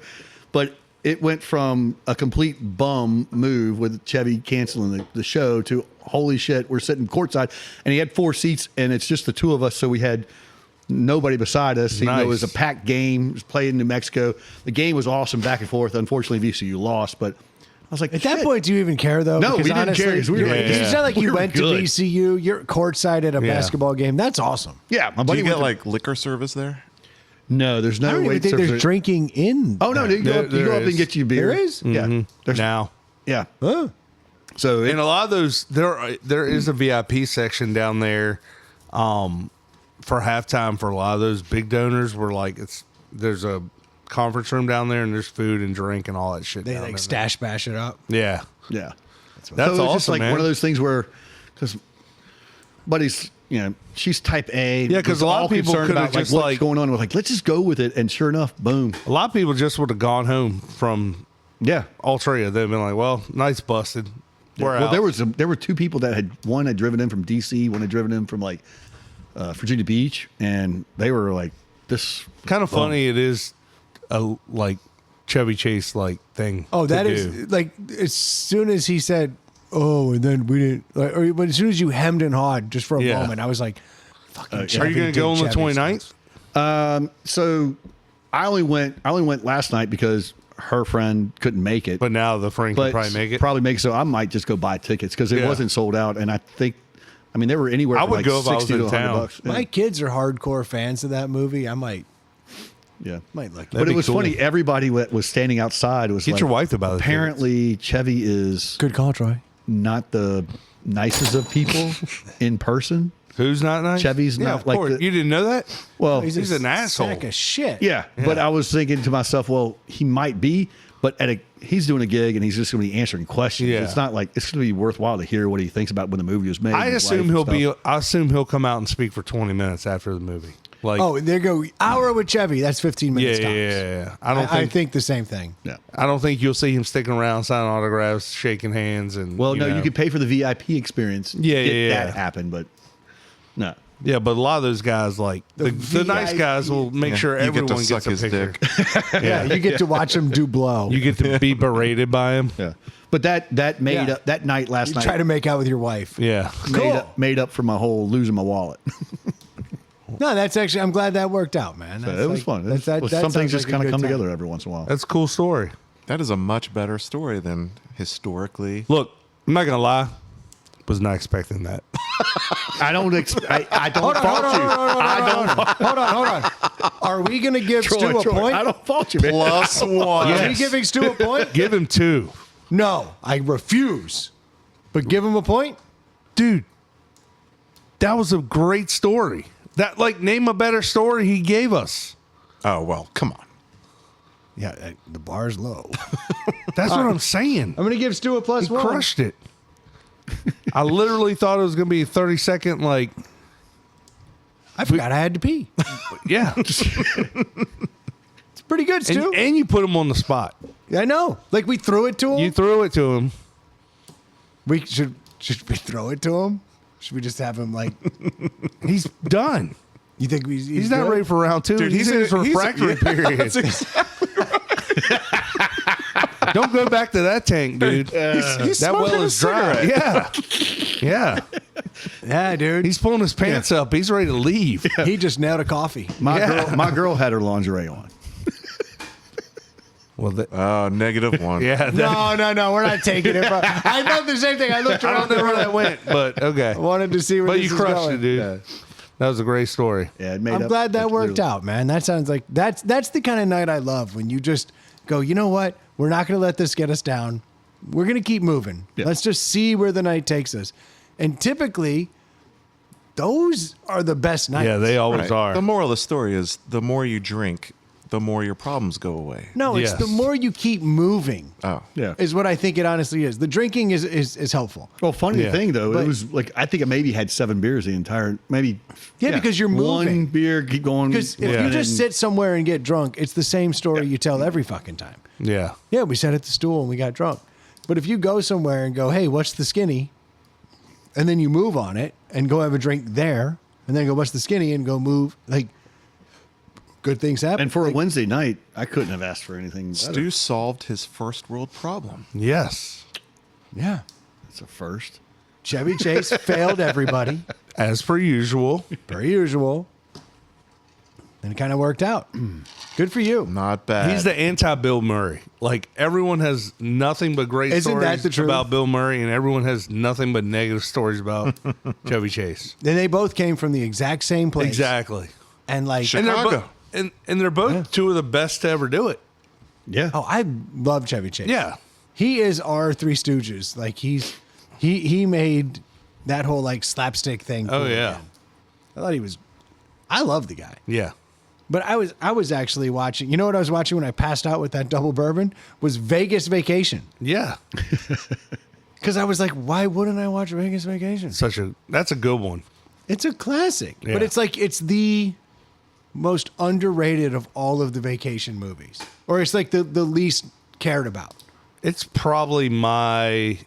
But it went from a complete bum move with Chevy canceling the show to holy shit, we're sitting courtside, and he had 4 seats, and it's just the 2 of us, so we had nobody beside us. Even though it was a Nice. packed game. It was played in New Mexico. The game was awesome, back and forth. Unfortunately, VCU lost, but I was like, At that shit. point, do you even care though? No, Because we didn't care, 'cause we were like- It's not like we you were went good. to VCU. You're courtside at a Yeah. basketball game. That's awesome. Yeah, my Do buddy you went get to- like liquor service there? No, there's I no don't even wait think service. there's drinking in. Oh no, there. you go up, There up is. and get you a beer. There is? Yeah, there's Now. yeah. Huh. So And a lot of those, there is a VIP section down there for halftime for a lot of those big donors where like there's a conference room down there and there's food and drink and all that shit They down like there. stash bash it up. Yeah. yeah, That's so it was awesome, just like man. one of those things where because buddy's she's type A. Yeah, 'cause was a lot of all people concerned could've about just, what's like- going on. We're like, let's just go with it, and sure enough, boom. A lot of people just would have gone home from Yeah. Altria. They've been like, well, night's busted. We're Well, out. there were 2 people that had driven in from DC, one had driven in from like Virginia Beach, and they were like, this Kind of funny it is a like Chevy Chase like thing. Oh, to that do. is like as soon as he said, "Oh," and then we didn't. Like, or but as soon as you hemmed and hawed just for a Yeah. moment, I was like, "Fucking." Are Chevy you going did to go on the Chevy 29th? stuff. So I only went last night because her friend couldn't make it. But now the friend can But probably make it. Probably make it so I might just go buy tickets because it Yeah. wasn't sold out. And I think, I mean, they were anywhere I from would like go if I was 60 to in 100 town. bucks. Yeah. My kids are hardcore fans of that movie. I might Yeah. look. That'd But be it was cool. funny. Everybody that was standing outside was Get like, your wife to buy the apparently Chevy is Good call, Troy. not the nicest of people in person. Who's not nice? Chevy's yeah, not of like course. the- You didn't know that? Well, He's an asshole. Sack of shit. yeah, but I was thinking to myself, well, he might be, but he's doing a gig and he's just going to be answering questions. Yeah. It's not like it's going to be worthwhile to hear what he thinks about when the movie was made. I and his assume life he'll and stuff. I assume he'll come out and speak for 20 minutes after the movie. Like, Oh, there you go. Hour with Chevy. That's 15 yeah, minutes. yeah, tops. yeah. I think the same thing. Yeah. I don't think you'll see him sticking around, signing autographs, shaking hands, and Well, you you could pay for the VIP experience. And Yeah, get yeah, that yeah. happen, but no. Yeah, but a lot of those guys, like the nice VIP. guys, will make sure You get to everyone suck gets a his picture. dick. Yeah, you get to watch him do blow. You get to be berated by him. Yeah, but that made Yeah. up that night last You night. try to make out with your wife. Yeah, made up for my whole losing my wallet. No, that's actually. I'm glad that worked out, man. So That's it was like- fun. that- that- that Some things sounds just like a kind of good come time. together every once in a while. that's a cool story. That is a much better story than historically. Look, I'm not gonna lie, was not expecting that. I don't. I don't Hold on, fault you. hold on. Are we going to give Stu a Troy, point? I don't fault you, man. Plus one. Are we giving Stu a point? Give him 2, No, I refuse. But give him a point. dude. That was a great story. That name a better story he gave us. Oh, well, come on. Yeah, the bar's low. That's what I'm saying. I'm going to give Stu a plus He one. crushed it. I literally thought it was gonna be a 30-second, I forgot I had to pee. yeah. It's pretty good, Stu. And you put him on the spot. I know. Like we threw it to him. You threw it to him. We should we throw it to him? Should we just have him like? He's done. You think He's not good? ready for round 2. Dude, he's in his refractory period. Don't go back to that tank, dude. He's That well smoking a is dry. Yeah. Yeah. Yeah, dude. He's pulling his pants up. He's ready to leave. He just nailed a coffee. My girl had her lingerie on. Well, -1. yeah. No. We're not taking it. Bro. I thought the same thing. I looked I around don't know where there. that went, but okay. I wanted to see where But this you is crushed going. it, dude. Yeah. That was a great story. Yeah, it made I'm up. glad that Like, worked literally. out, man. That sounds like that's the kind of night I love when you just go, you know what? We're not going to let this get us down. We're going to keep moving. Yeah. Let's just see where the night takes us. And typically, those are the best nights. Yeah, they always Right. are. The moral of the story is the more you drink, the more your problems go away. No, it's Yes. the more you keep moving. Oh. Yeah. Is what I think it honestly is. The drinking is helpful. Well, funny Yeah. thing though, But- it was like I think I maybe had 7 beers the entire Yeah, because you're one moving. beer, keep going. Because if Yeah. you just sit somewhere and get drunk, it's the same story you tell every fucking time. Yeah. Yeah, we sat at the stool and we got drunk. But if you go somewhere and go, hey, what's the skinny? And then you move on it and go have a drink there and then go, what's the skinny? And go move. Like, good things happen. and for a Like, Wednesday night, I couldn't have asked for anything better. Stu solved his first world problem. Yes. yeah. It's a first. Chevy Chase failed everybody, As per usual. per usual. And it kind of worked out. Good for you. Not bad. He's the anti-Bill Murray. Like, everyone has nothing but great Isn't stories that the truth? about Bill Murray, and everyone has nothing but negative stories about Chevy Chase. And they both came from the exact same place. Exactly. And like, Sure. And they're, Chicago. and they're both two of the best to ever do it. Yeah. oh, I love Chevy Chase. Yeah. He is our Three Stooges. Like he made that whole like slapstick thing. Oh, cool yeah. again. I thought he was. I love the guy. Yeah. But I was actually watching. You know what I was watching when I passed out with that double bourbon was Vegas Vacation. Yeah. Because I was like, why wouldn't I watch Vegas Vacation? That's a good one. It's a classic, Yeah. but it's the most underrated of all of the vacation movies, or it's like the least cared about. It's probably my.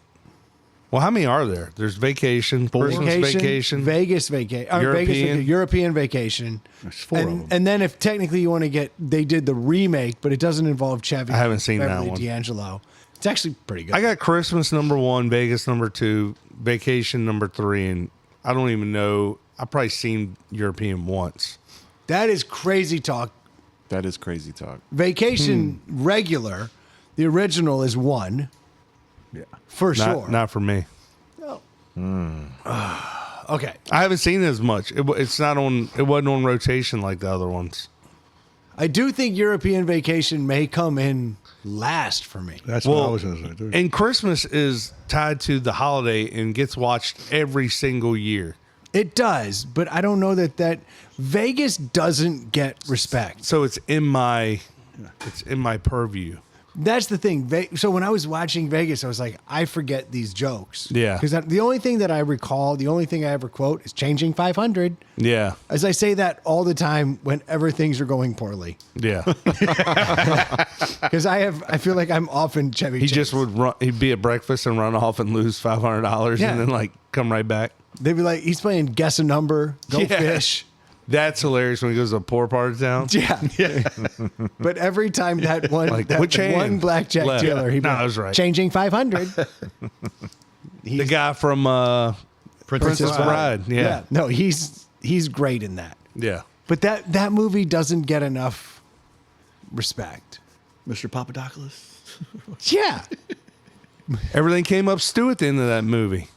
Well, how many are there? There's Vacation, Christmas Vacation. Vegas Vacation, European. European Vacation. There's 4 of them. And then if technically you want to get, they did the remake, but it doesn't involve Chevy. I haven't seen that Beverly one. D'Angelo. It's actually pretty good. I got Christmas #1, Vegas #2, Vacation #3, and I don't even know. I've probably seen European once. That is crazy talk. That is crazy talk. Vacation regular, The original is 1 Yeah. for sure. Not for me. Okay. I haven't seen it as much. It's not on. It wasn't on rotation like the other ones. I do think European Vacation may come in last for me. That's what I was going to say, too. And Christmas is tied to the holiday and gets watched every single year. It does, but I don't know that Vegas doesn't get respect. So it's in my purview. That's the thing. So when I was watching Vegas, I was like, I forget these jokes. Yeah. Because the only thing that I recall, the only thing I ever quote is changing 500. Yeah. As I say that all the time whenever things are going poorly. Yeah. Because I feel like I'm often Chevy He Chase. just would run. He'd be at breakfast and run off and lose $500 Yeah. and then like come right back. They'd be like, he's playing guess a number, go Yeah. fish. That's hilarious when he goes to a poor part of town. Yeah. But every time that one, Like, that which hand? one blackjack Left. dealer, he'd be No, like, I was right. changing 500. The guy from Princess Bride. Yeah. No, he's great in that. Yeah. But that movie doesn't get enough respect. Mr. Papadopoulos. Yeah, Everything came up stew at the end of that movie.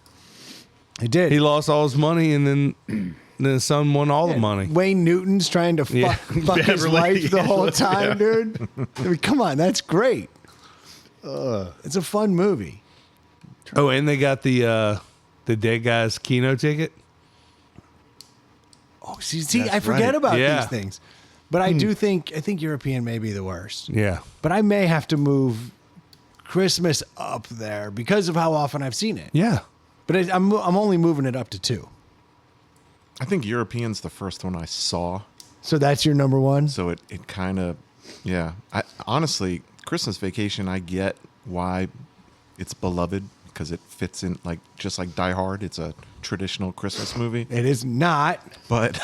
it did. He lost all his money and then his son won all the money. Wayne Newton's trying to Yeah. fuck his Beverly, wife the whole yeah. time, dude. I mean, come on, that's great. It's a fun movie. Oh, and they got the dead guy's Keno ticket. Oh, see, That's I forget right. about Yeah. these things. But I think European may be the worst. Yeah. But I may have to move Christmas up there because of how often I've seen it. Yeah. But I'm only moving it up to 2. I think European's the first one I saw. So that's your number 1? So it kind of, yeah. I honestly, Christmas Vacation, I get why it's beloved because it fits in just like Die Hard. It's a traditional Christmas movie, It is not. but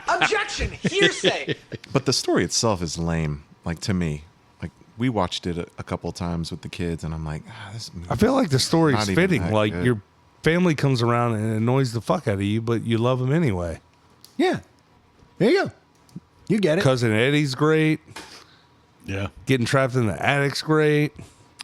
Objection! Hearsay! but the story itself is lame. Like to me, like we watched it a couple times with the kids, and I'm like, this movie. I feel like the story's Not even fitting. that Like good. your family comes around and annoys the fuck out of you, but you love them anyway. Yeah. There you go. You get it. Cousin Eddie's great. Yeah. Getting trapped in the attic's great.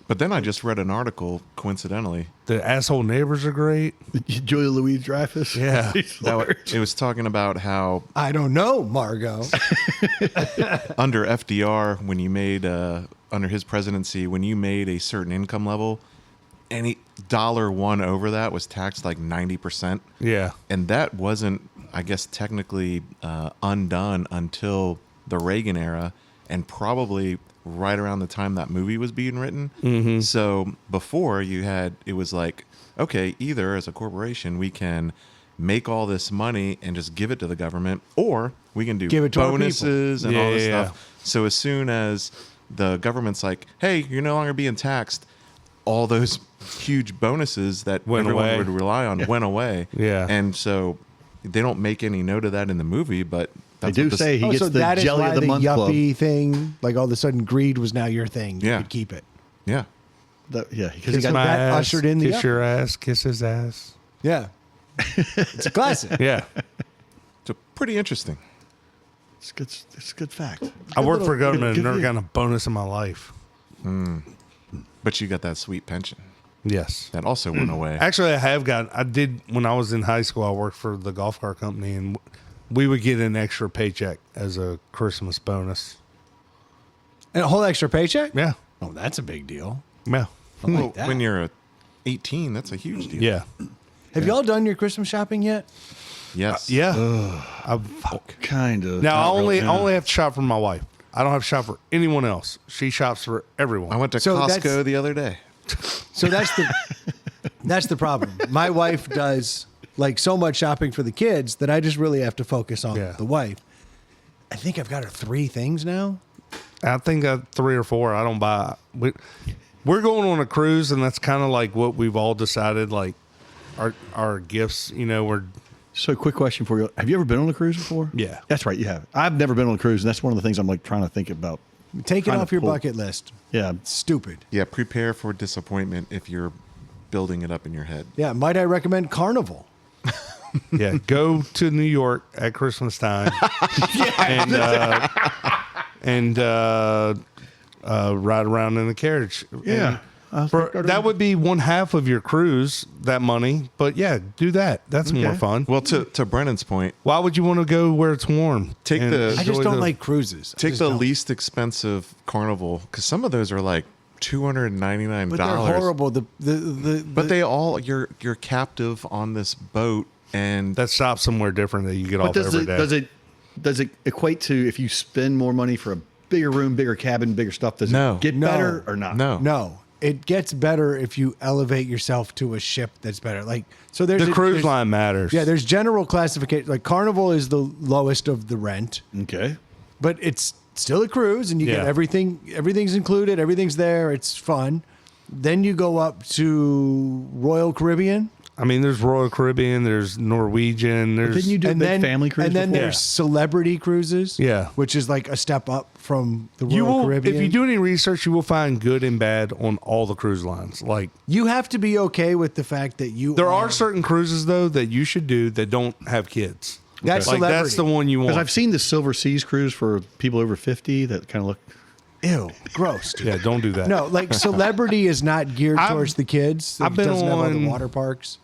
But then I just read an article, coincidentally, The asshole neighbors are great. Julia Louis-Dreyfus. Yeah. it was talking about how I don't know, Margot. under FDR, when you made under his presidency, when you made a certain income level, any $1 over that was taxed like 90%. Yeah. And that wasn't, I guess, technically undone until the Reagan era, and probably right around the time that movie was being written. Mm-hmm. So before it was like, okay, either as a corporation we can make all this money and just give it to the government, or we can do Give it to our bonuses and people. all this Yeah. stuff. So as soon as the government's like, hey, you're no longer being taxed, all those huge bonuses that Went everyone away. would rely on went away. Yeah. And so they don't make any note of that in the movie, but They that's do what the- say he Oh, gets so the that is Jelly why of the Month club. yuppie thing, like all of a sudden greed was now your thing. You Yeah. could keep it. yeah. Yeah, because he Kiss got my- that ushered in the kiss up. your ass, kiss his ass. Yeah. It's a classic. Yeah. So pretty interesting. it's good. It's a good fact. I worked for little- government good and never view. gotten a bonus in my life. But you got that sweet pension. Yes. That also went away. Actually, I did when I was in high school. I worked for the golf car company, and we would get an extra paycheck as a Christmas bonus. And a whole extra paycheck? Yeah, Oh, that's a big deal. yeah, I like Well, that. when you're 18, that's a huge deal. yeah, Have y'all done your Christmas shopping yet? Yes. yeah. Kind of. Now I Not only really, I only have to shop for my wife. I don't have to shop for anyone else. She shops for everyone. I went to So Costco that's- the other day. So that's the problem. My wife does like so much shopping for the kids that I just really have to focus on Yeah. the wife. I think I've got her 3 things now. I think 3 or 4. I don't buy. We're going on a cruise, and that's kind of like what we've all decided. Like our gifts, we're So, quick question for you: have you ever been on a cruise before? Yeah. that's right. You have. I've never been on a cruise, and that's one of the things I'm like trying to think about. Take it Kind off of your cool. bucket list. Yeah, Stupid. Yeah, prepare for disappointment if you're building it up in your head. Yeah, might I recommend Carnival? yeah. Go to New York at Christmas time, and ride around in the carriage. Yeah. That would be one half of your cruise, that money. But yeah, do that. That's more fun. Well, to Brennan's point, Why would you want to go where it's warm? Take and the- I just enjoy don't the- like cruises. I take just the don't. least expensive Carnival, because some of those are like $299. But they're horrible. But they all you're captive on this boat, and that stops somewhere different that you get But off every day. does it equate to if you spend more money for a bigger room, bigger cabin, bigger stuff? Does No. it get No. better or not? no. It gets better if you elevate yourself to a ship that's better. Like so, there's The cruise there's- line matters. Yeah, there's general classification. Like Carnival is the lowest of the rent, Okay. but it's still a cruise, and you get Yeah. everything. Everything's included. Everything's there. It's fun. Then you go up to Royal Caribbean. I mean, there's Royal Caribbean, there's Norwegian, there's Didn't you do a big family cruise? And then before? there's celebrity cruises. Yeah. which is like a step up from the Royal you will Caribbean. if you do any research, you will find good and bad on all the cruise lines. Like you have to be okay with the fact that you. there are certain cruises though that you should do that don't have kids. That's like that's celebrity. the one you want. Because I've seen the Silver Seas cruise for people over 50 that kind of look. Ew, gross. Dude. Yeah, don't do that. No, like celebrity is not geared I've- towards the kids. I've been doesn't have all the on- water parks.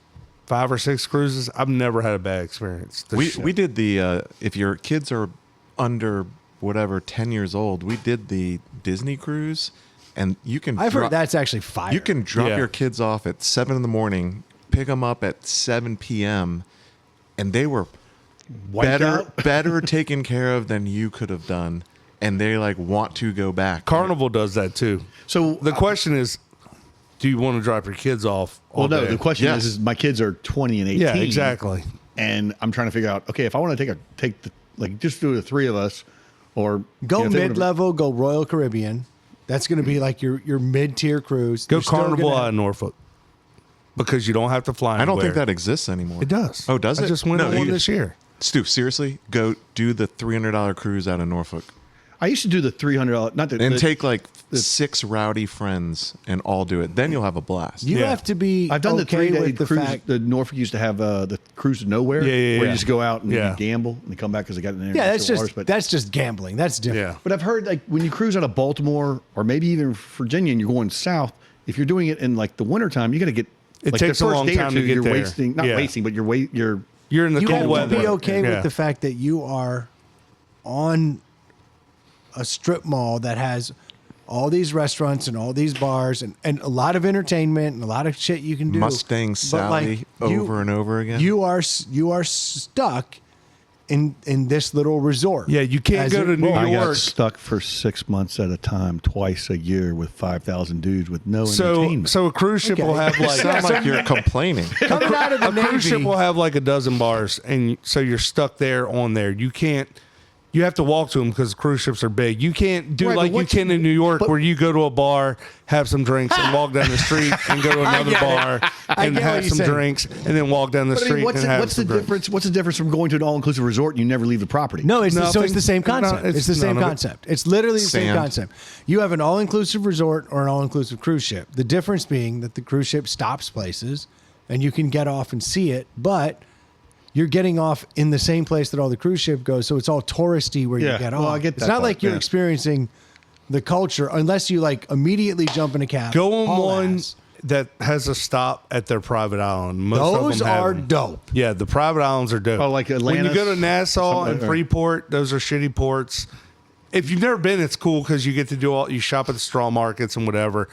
5 or 6 cruises. I've never had a bad experience. The We ship. we did the if your kids are under whatever 10 years old, we did the Disney cruise, and you can I've dro- heard that's actually fire. you can drop Yeah. your kids off at 7 in the morning, pick them up at 7 p.m., and they were Wiped out? better taken care of than you could have done, and they like want to go back. Carnival does that too. So The question is, do you want to drop your kids off? all well, no. day? The question Yes. is my kids are 20 and 18. Yeah, exactly. And I'm trying to figure out. Okay, if I want to take the like just do the 3 of us, or go you know, if they wanna- mid level, go Royal Caribbean. That's going to be like your mid tier cruise. Go You're still Carnival gonna- out of Norfolk because you don't have to fly. I don't think anywhere. that exists anymore. It does. Oh, does it? I just went No, on one you- this year. Stu, seriously, go do the $300 cruise out of Norfolk, I used to do the $300. Not the, and the- take like 6 rowdy friends and all do it. Then you'll have a blast. You Yeah. have to be. I've done the okay 3-day with the cruise. fact. The Norfolk used to have the cruise to nowhere, Yeah, yeah, where yeah. you just go out and Yeah. you gamble and you come back because they got in there. Yeah, and that's still just waters, that's just gambling. That's different. Yeah. But I've heard like when you cruise out of Baltimore or maybe even Virginia and you're going south, if you're doing it in like the wintertime, you got to get. It like, takes the a first long day or time two, to get you're there. wasting, not Yeah. wasting, but you're You're in the You cold have weather. to be okay Yeah. with the fact that you are on a strip mall that has all these restaurants and all these bars and a lot of entertainment and a lot of shit you can do. Mustang But, Sally over and over again. You are stuck in this little resort. Yeah, you can't As go it to New rolls. I got York. stuck for 6 months at a time, twice a year, with 5,000 dudes with no So, entertainment. so a cruise ship will have You sound like like you're complaining. Coming out of the a cruise ship Navy, will have like a dozen bars, and so you're stuck there on there. You can't. You have to walk to them because cruise ships are big. You can't do Right, but like you what's- can in New York, but- where you go to a bar, have some drinks, and walk down the street, and go to another get it. bar I and get what have you're some saying. drinks, and then walk down the But I street mean, and have what's the some drinks. difference? What's the difference from going to an all-inclusive resort and you never leave the property? No, it's so it's Nothing. the same No, concept. it's it's the same none of it. concept. It's literally the same Sand. concept. You have an all-inclusive resort or an all-inclusive cruise ship. The difference being that the cruise ship stops places and you can get off and see it, but you're getting off in the same place that all the cruise ship goes, so it's all touristy where Yeah, you get well, off. I get it's that not part, like you're yeah. experiencing the culture unless you like immediately jump in a cab. Go on haul one ass. that has a stop at their private island. Most Those of them have are them. dope. Yeah, the private islands are dope. Oh, like when you Atlantis? go to Nassau Something and like- Freeport, those are shitty ports. If you've never been, it's cool because you get to do all you shop at the straw markets and whatever.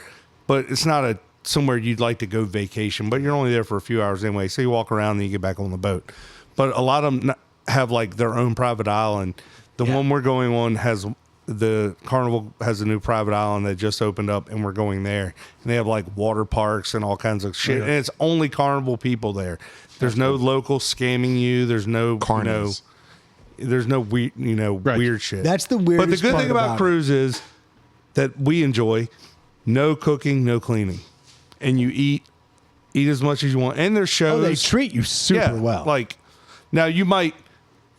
But it's not a somewhere you'd like to go vacation. But you're only there for a few hours anyway, so you walk around and you get back on the boat. But a lot of them have like their own private island. The one we're going on has the Carnival has a new private island that just opened up, and we're going there. And they have like water parks and all kinds of shit. And it's only Carnival people there. There's no local scamming you. There's no Carnies. there's no weird weird shit. That's the But the weirdest good part thing about about it. cruise is that we enjoy no cooking, no cleaning, and you eat as much as you want. And there's shows. Oh, they treat you super well. Like now,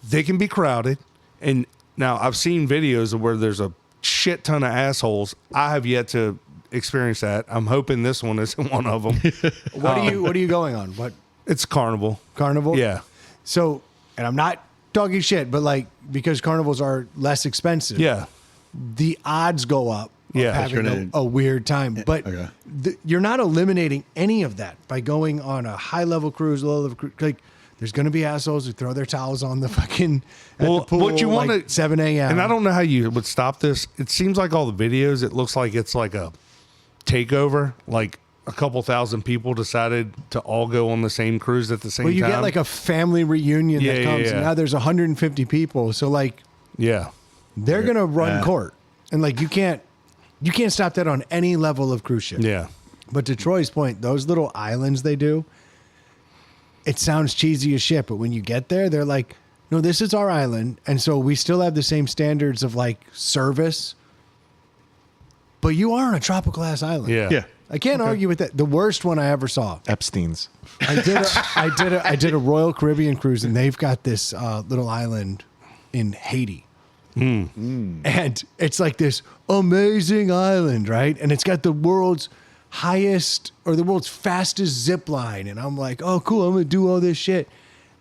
they can be crowded, and now I've seen videos of where there's a shit ton of assholes. I have yet to experience that. I'm hoping this one isn't one of them. what are you going on? What It's Carnival. Carnival? Yeah. So, and I'm not talking shit, but like because carnivals are less expensive, Yeah. the odds go up Yeah. having a weird time. But Okay. you're not eliminating any of that by going on a high level cruise, low level cruise. Like, there's going to be assholes who throw their towels on the fucking at the pool what you want like 7 a.m. And I don't know how you would stop this. It seems like all the videos, it looks like it's like a takeover. Like a couple thousand people decided to all go on the same cruise at the same Well, you time. get like a family reunion Yeah, that yeah, comes, yeah. and now there's 150 people. So like yeah. they're gonna run court, and like you can't stop that on any level of cruise ship. Yeah. But to Troy's point, those little islands they do, it sounds cheesy as shit, but when you get there, they're like, no, this is our island, and so we still have the same standards of like service. But you are on a tropical ass island. Yeah. Yeah. I can't argue with that. The worst one I ever saw. Epstein's. I did a Royal Caribbean cruise, and they've got this little island in Haiti. And it's like this amazing island, right? And it's got the world's highest or the world's fastest zip line. And I'm like, oh, cool, I'm going to do all this shit.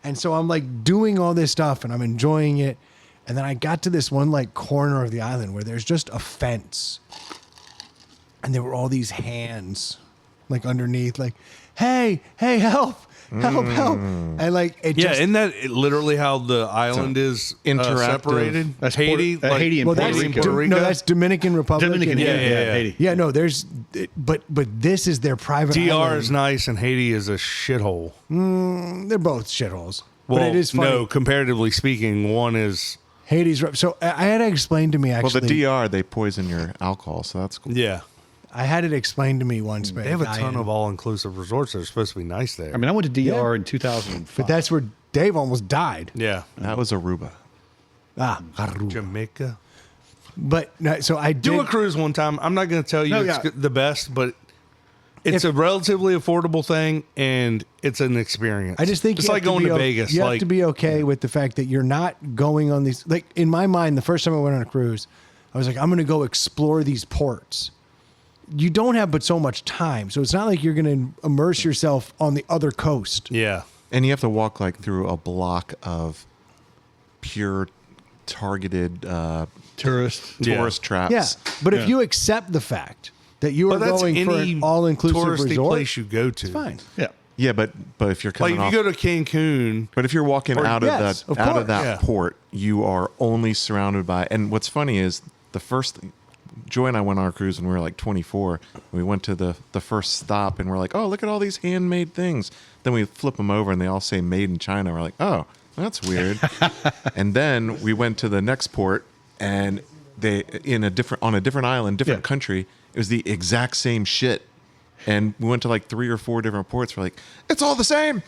And so I'm like doing all this stuff and I'm enjoying it. And then I got to this one like corner of the island where there's just a fence. And there were all these hands like underneath, like, hey, help. And like, it Yeah, just, isn't that literally how the island is interactive. separated? That's Haiti, Haiti and well, Puerto that's, Rico. no, that's Dominican Republic. Dominican, and- yeah, Haiti. Yeah, no, there's, but this is their private DR island. is nice and Haiti is a shithole. They're both shitholes. Well, but it is funny. no, comparatively speaking, one is Haiti's rough. So I had it explained to me Well, actually. the DR, they poison your alcohol, so that's cool. yeah. I had it explained to me once. They have a ton of all-inclusive resorts that are supposed to be nice there. I mean, I went to DR in 2005. But that's where Dave almost died. yeah, That was Aruba. Jamaica. But no, so I Do did. a cruise one time. I'm not going to tell you No, it's yeah. the best, but it's a relatively affordable thing, and it's an experience. I just think it's you like have going be to o- Vegas. You like have to be okay with the fact that you're not going on these. Like in my mind, the first time I went on a cruise, I was like, I'm going to go explore these ports. You don't have but so much time, so it's not like you're going to immerse yourself on the other coast. yeah, And you have to walk like through a block of pure targeted tourist. tourist traps. Yeah, but Yeah. if you accept the fact that you are but that's going for any an all-inclusive touristy resort, place you go to. it's fine. Yeah. Yeah, but if you're Like coming if off, you go to Cancun, but if you're walking Or- out of yes, that of out course. of that Yeah. port, you are only surrounded by. And what's funny is the first. Joy and I went on our cruise when we were like 24. We went to the first stop and we're like, oh, look at all these handmade things. Then we flip them over and they all say made in China. We're like, oh, that's weird. And then we went to the next port and they on a different island, different Yeah. country. It was the exact same shit. And we went to like 3 or 4 different ports. We're like, it's all the same.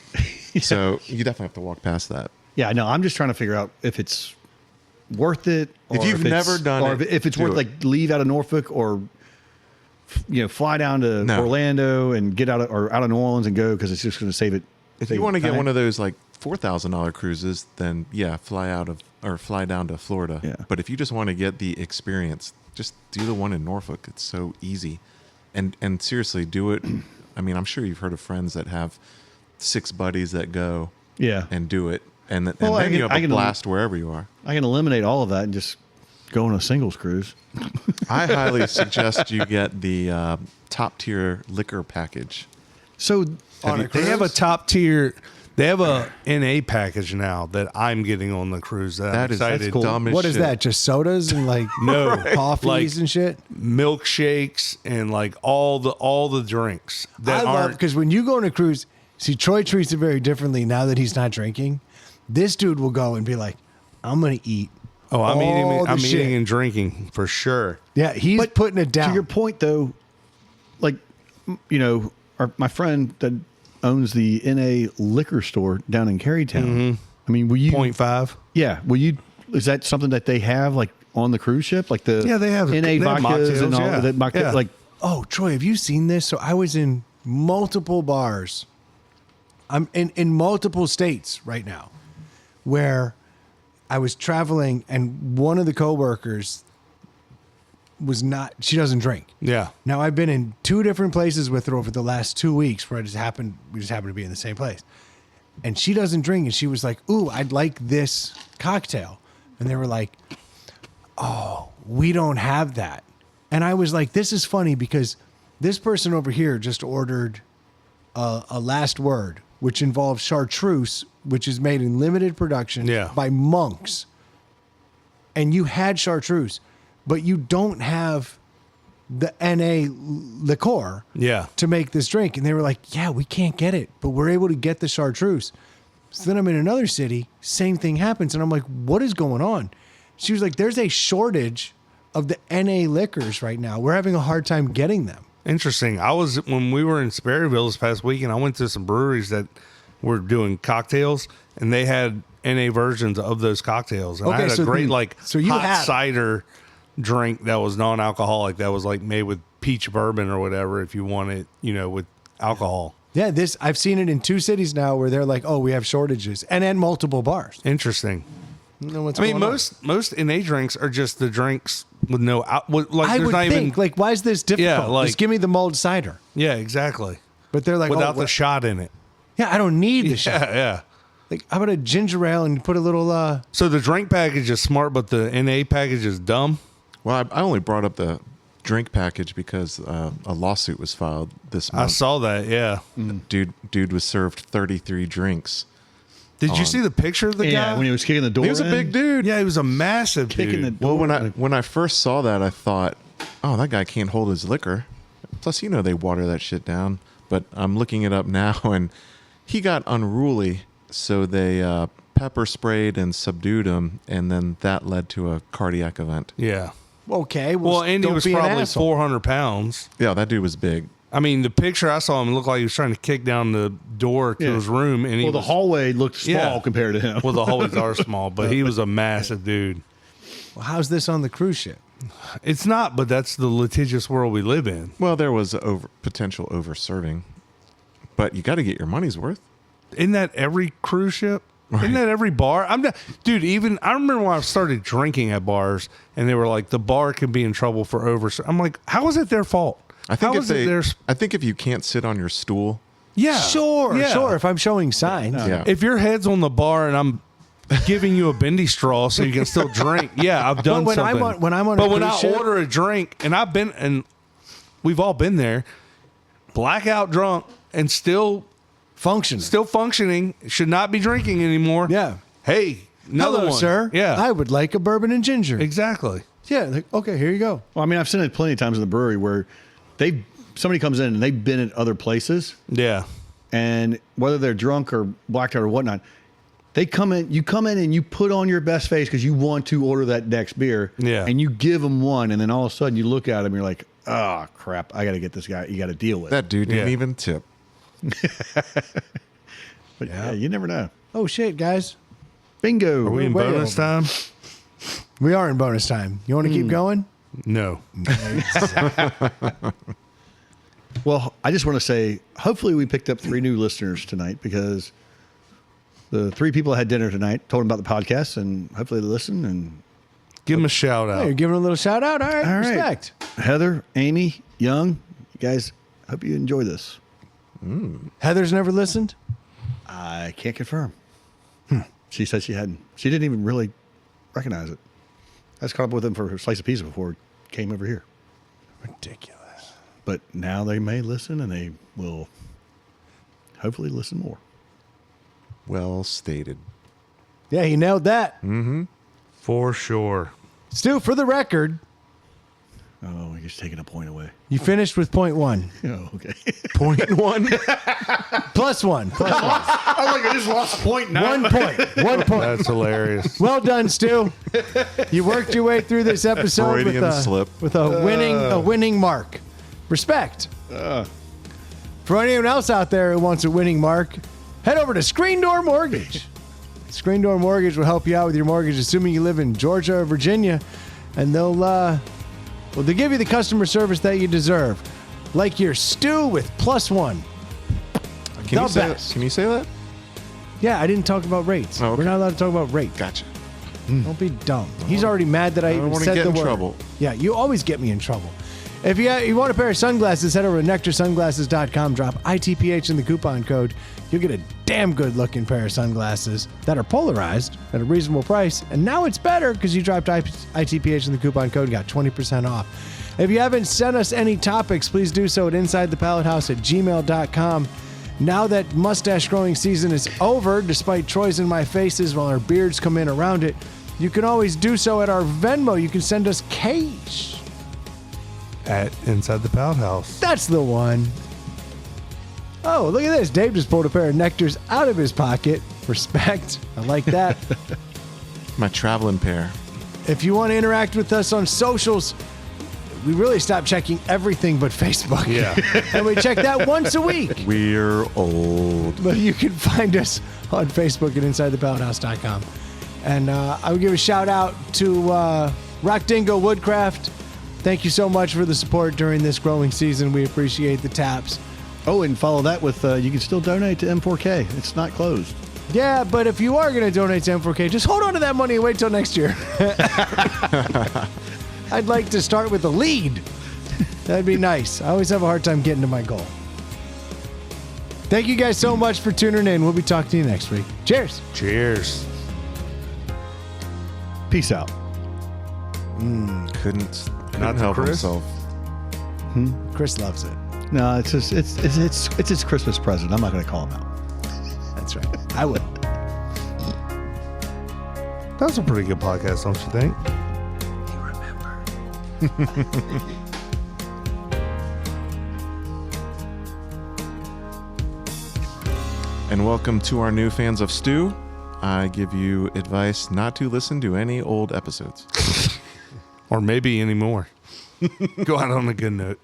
So you definitely have to walk past that. Yeah, no, I'm just trying to figure out if it's worth it. If or you've it's- never done or it, if it's do worth it. like leave out of Norfolk or fly down to No. Orlando and get out of New Orleans and go because it's just going to save it. If you want to get one of those like $4,000 cruises, then yeah, fly down to Florida. Yeah. But if you just want to get the experience, just do the one in Norfolk. It's so easy, and seriously, do it. I mean, I'm sure you've heard of friends that have 6 buddies that go Yeah, and do it, and Well, I then can- you have I a can- blast wherever you are. I can eliminate all of that and just go on a singles cruise. I highly suggest you get the top tier liquor package. So they have a top tier. They have a NA package now that I'm getting on the cruise. That I'm That is excited. that's dumb as What is shit. that? Just sodas and like No, coffees like and shit. milkshakes and like all the drinks that I love aren't. because when you go on a cruise, see Troy treats it very differently now that he's not drinking. This dude will go and be like, "I'm gonna eat." Oh, I'm all the I'm shit. eating and drinking for sure. Yeah, he's But putting it down. to your point, though, like my friend that owns the NA liquor store down in Carytown. I mean, will you? 0.5. Yeah, will you? Is that something that they have like on the cruise ship? Like the Yeah, they have- NA they have vodkas and mocktails, all yeah. that. Yeah. Like Oh, Troy, have you seen this? So I was in multiple bars. I'm in multiple states right now where I was traveling and one of the coworkers she doesn't drink. Yeah. Now I've been in 2 different places with her over the last 2 weeks where we just happened to be in the same place. And she doesn't drink and she was like, "Ooh, I'd like this cocktail." And they were like, "Oh, we don't have that." And I was like, this is funny because this person over here just ordered a last word, which involves chartreuse, which is made in limited production by monks. And you had chartreuse, but you don't have the NA liqueur to make this drink. And they were like, yeah, we can't get it, but we're able to get the chartreuse. So then I'm in another city, same thing happens. And I'm like, what is going on? She was like, there's a shortage of the NA liquors right now. We're having a hard time getting them. Interesting. When we were in Sperryville this past weekend, I went to some breweries that were doing cocktails, and they had NA versions of those cocktails. And I had a great hot cider drink that was non-alcoholic, that was like made with peach bourbon or whatever, if you want it, with alcohol. Yeah, I've seen it in 2 cities now where they're like, oh, we have shortages, and at multiple bars. Interesting. Most NA drinks are just the drinks with no I would think, why is this difficult? Yeah, just give me the mulled cider. Yeah, exactly. But they're like, without the shot in it. Yeah, I don't need the shot. Yeah. Like, how about a ginger ale and put a little... So the drink package is smart, but the NA package is dumb? Well, I only brought up the drink package because a lawsuit was filed this month. I saw that, yeah. Dude was served 33 drinks. Did you see the picture of the guy? Yeah, when he was kicking the door He was a big dude. Yeah, he was a massive kicking dude. the door. Well, when I first saw that, I thought, oh, that guy can't hold his liquor. Plus, they water that shit down. But I'm looking it up now, and he got unruly, so they pepper sprayed and subdued him, and then that led to a cardiac event. Yeah. Okay. Well, Andy was probably 400 pounds. Yeah, that dude was big. I mean, the picture I saw him looked like he was trying to kick down the door to his room. And the hallway looked small compared to him. Well, the hallways are small, but he was a massive dude. Well, how's this on the cruise ship? It's not, but that's the litigious world we live in. Well, there was potential over-serving, but you got to get your money's worth. Isn't that every cruise ship? Right. Isn't that every bar? Dude, I remember when I started drinking at bars, and they were like, the bar can be in trouble for I'm like, how is it their fault? I think if you can't sit on your stool. Yeah. Sure. If I'm showing signs. Yeah. If your head's on the bar and I'm giving you a bendy straw so you can still drink, yeah, I've done something. When I'm on but a when cruise I ship, order a drink, and we've all been there, blackout drunk and still functioning, should not be drinking anymore. Yeah. Hey, another hello, one. sir. Yeah. I would like a bourbon and ginger. Exactly. Yeah. Like, okay, here you go. Well, I mean, I've seen it plenty of times in the brewery where somebody comes in and they've been at other places. Yeah. And whether they're drunk or blacked out or whatnot, you come in and you put on your best face because you want to order that next beer. Yeah. And you give them one, and then all of a sudden you look at them, you're like, oh, crap, I got to get this guy. You got to deal with that dude didn't even tip. But yeah, you never know. Oh, shit, guys. Bingo. Are we in Way bonus over. time? We are in bonus time. You want to keep going? No. Well, I just want to say, hopefully we picked up 3 new listeners tonight, because the 3 people that had dinner tonight told them about the podcast, and hopefully they listen and Give them a shout out. Hey, you're giving a little shout out. All right. Respect. Heather, Amy, Young, you guys, hope you enjoy this. Heather's never listened? I can't confirm. She said she hadn't. She didn't even really recognize it. I was caught up with them for a slice of pizza before it came over here. Ridiculous. But now they may listen, and they will hopefully listen more. Well stated. Yeah, he nailed that. For sure. Stu, for the record, Oh, he's taking a point away. you finished with point 1. Oh, okay. Point one. Plus 1. Plus 1. I was like, I just lost point now. 1 point. 1 point. That's hilarious. Well done, Stu. You worked your way through this episode with Freudian slip. a winning mark. Respect. For anyone else out there who wants a winning mark, head over to Screen Door Mortgage. Screen Door Mortgage will help you out with your mortgage, assuming you live in Georgia or Virginia, and they'll give you the customer service that you deserve, like your Stu with plus 1. Can you The say best. that? Can you say that? Yeah, I didn't talk about rates. Oh, okay. We're not allowed to talk about rates. Gotcha. Don't be dumb. He's already mad that I don't even wanna said get the in word. trouble. Yeah, you always get me in trouble. If you want a pair of sunglasses, head over to nectarsunglasses.com. Drop ITPH in the coupon code. You'll get a damn good looking pair of sunglasses that are polarized at a reasonable price. And now it's better because you dropped ITPH in the coupon code and got 20% off. If you haven't sent us any topics, please do so at insidethepallethouse@gmail.com. Now that mustache growing season is over, despite Troy's and my faces while our beards come in around it, you can always do so at our Venmo. You can send us cash. At Inside the Pallet House. That's the one. Oh, look at this. Dave just pulled a pair of nectars out of his pocket. Respect. I like that. My traveling pair. If you want to interact with us on socials, we really stopped checking everything but Facebook. Yeah. And we check that once a week. We're old. But you can find us on Facebook at InsideThePalletHouse.com. And I would give a shout out to Rock Dingo Woodcraft. Thank you so much for the support during this growing season. We appreciate the taps. Oh, and follow that with you can still donate to M4K. It's not closed. Yeah, but if you are going to donate to M4K, just hold on to that money and wait till next year. I'd like to start with the lead. That'd be nice. I always have a hard time getting to my goal. Thank you guys so much for tuning in. We'll be talking to you next week. Cheers. Cheers. Peace out. Couldn't Not help Chris? himself. Chris loves it. No, it's just it's his Christmas present. I'm not going to call him out. That's right. I will. That was a pretty good podcast, don't you think? And welcome to our new fans of Stu. I give you advice not to listen to any old episodes. Or maybe any more. Go out on a good note.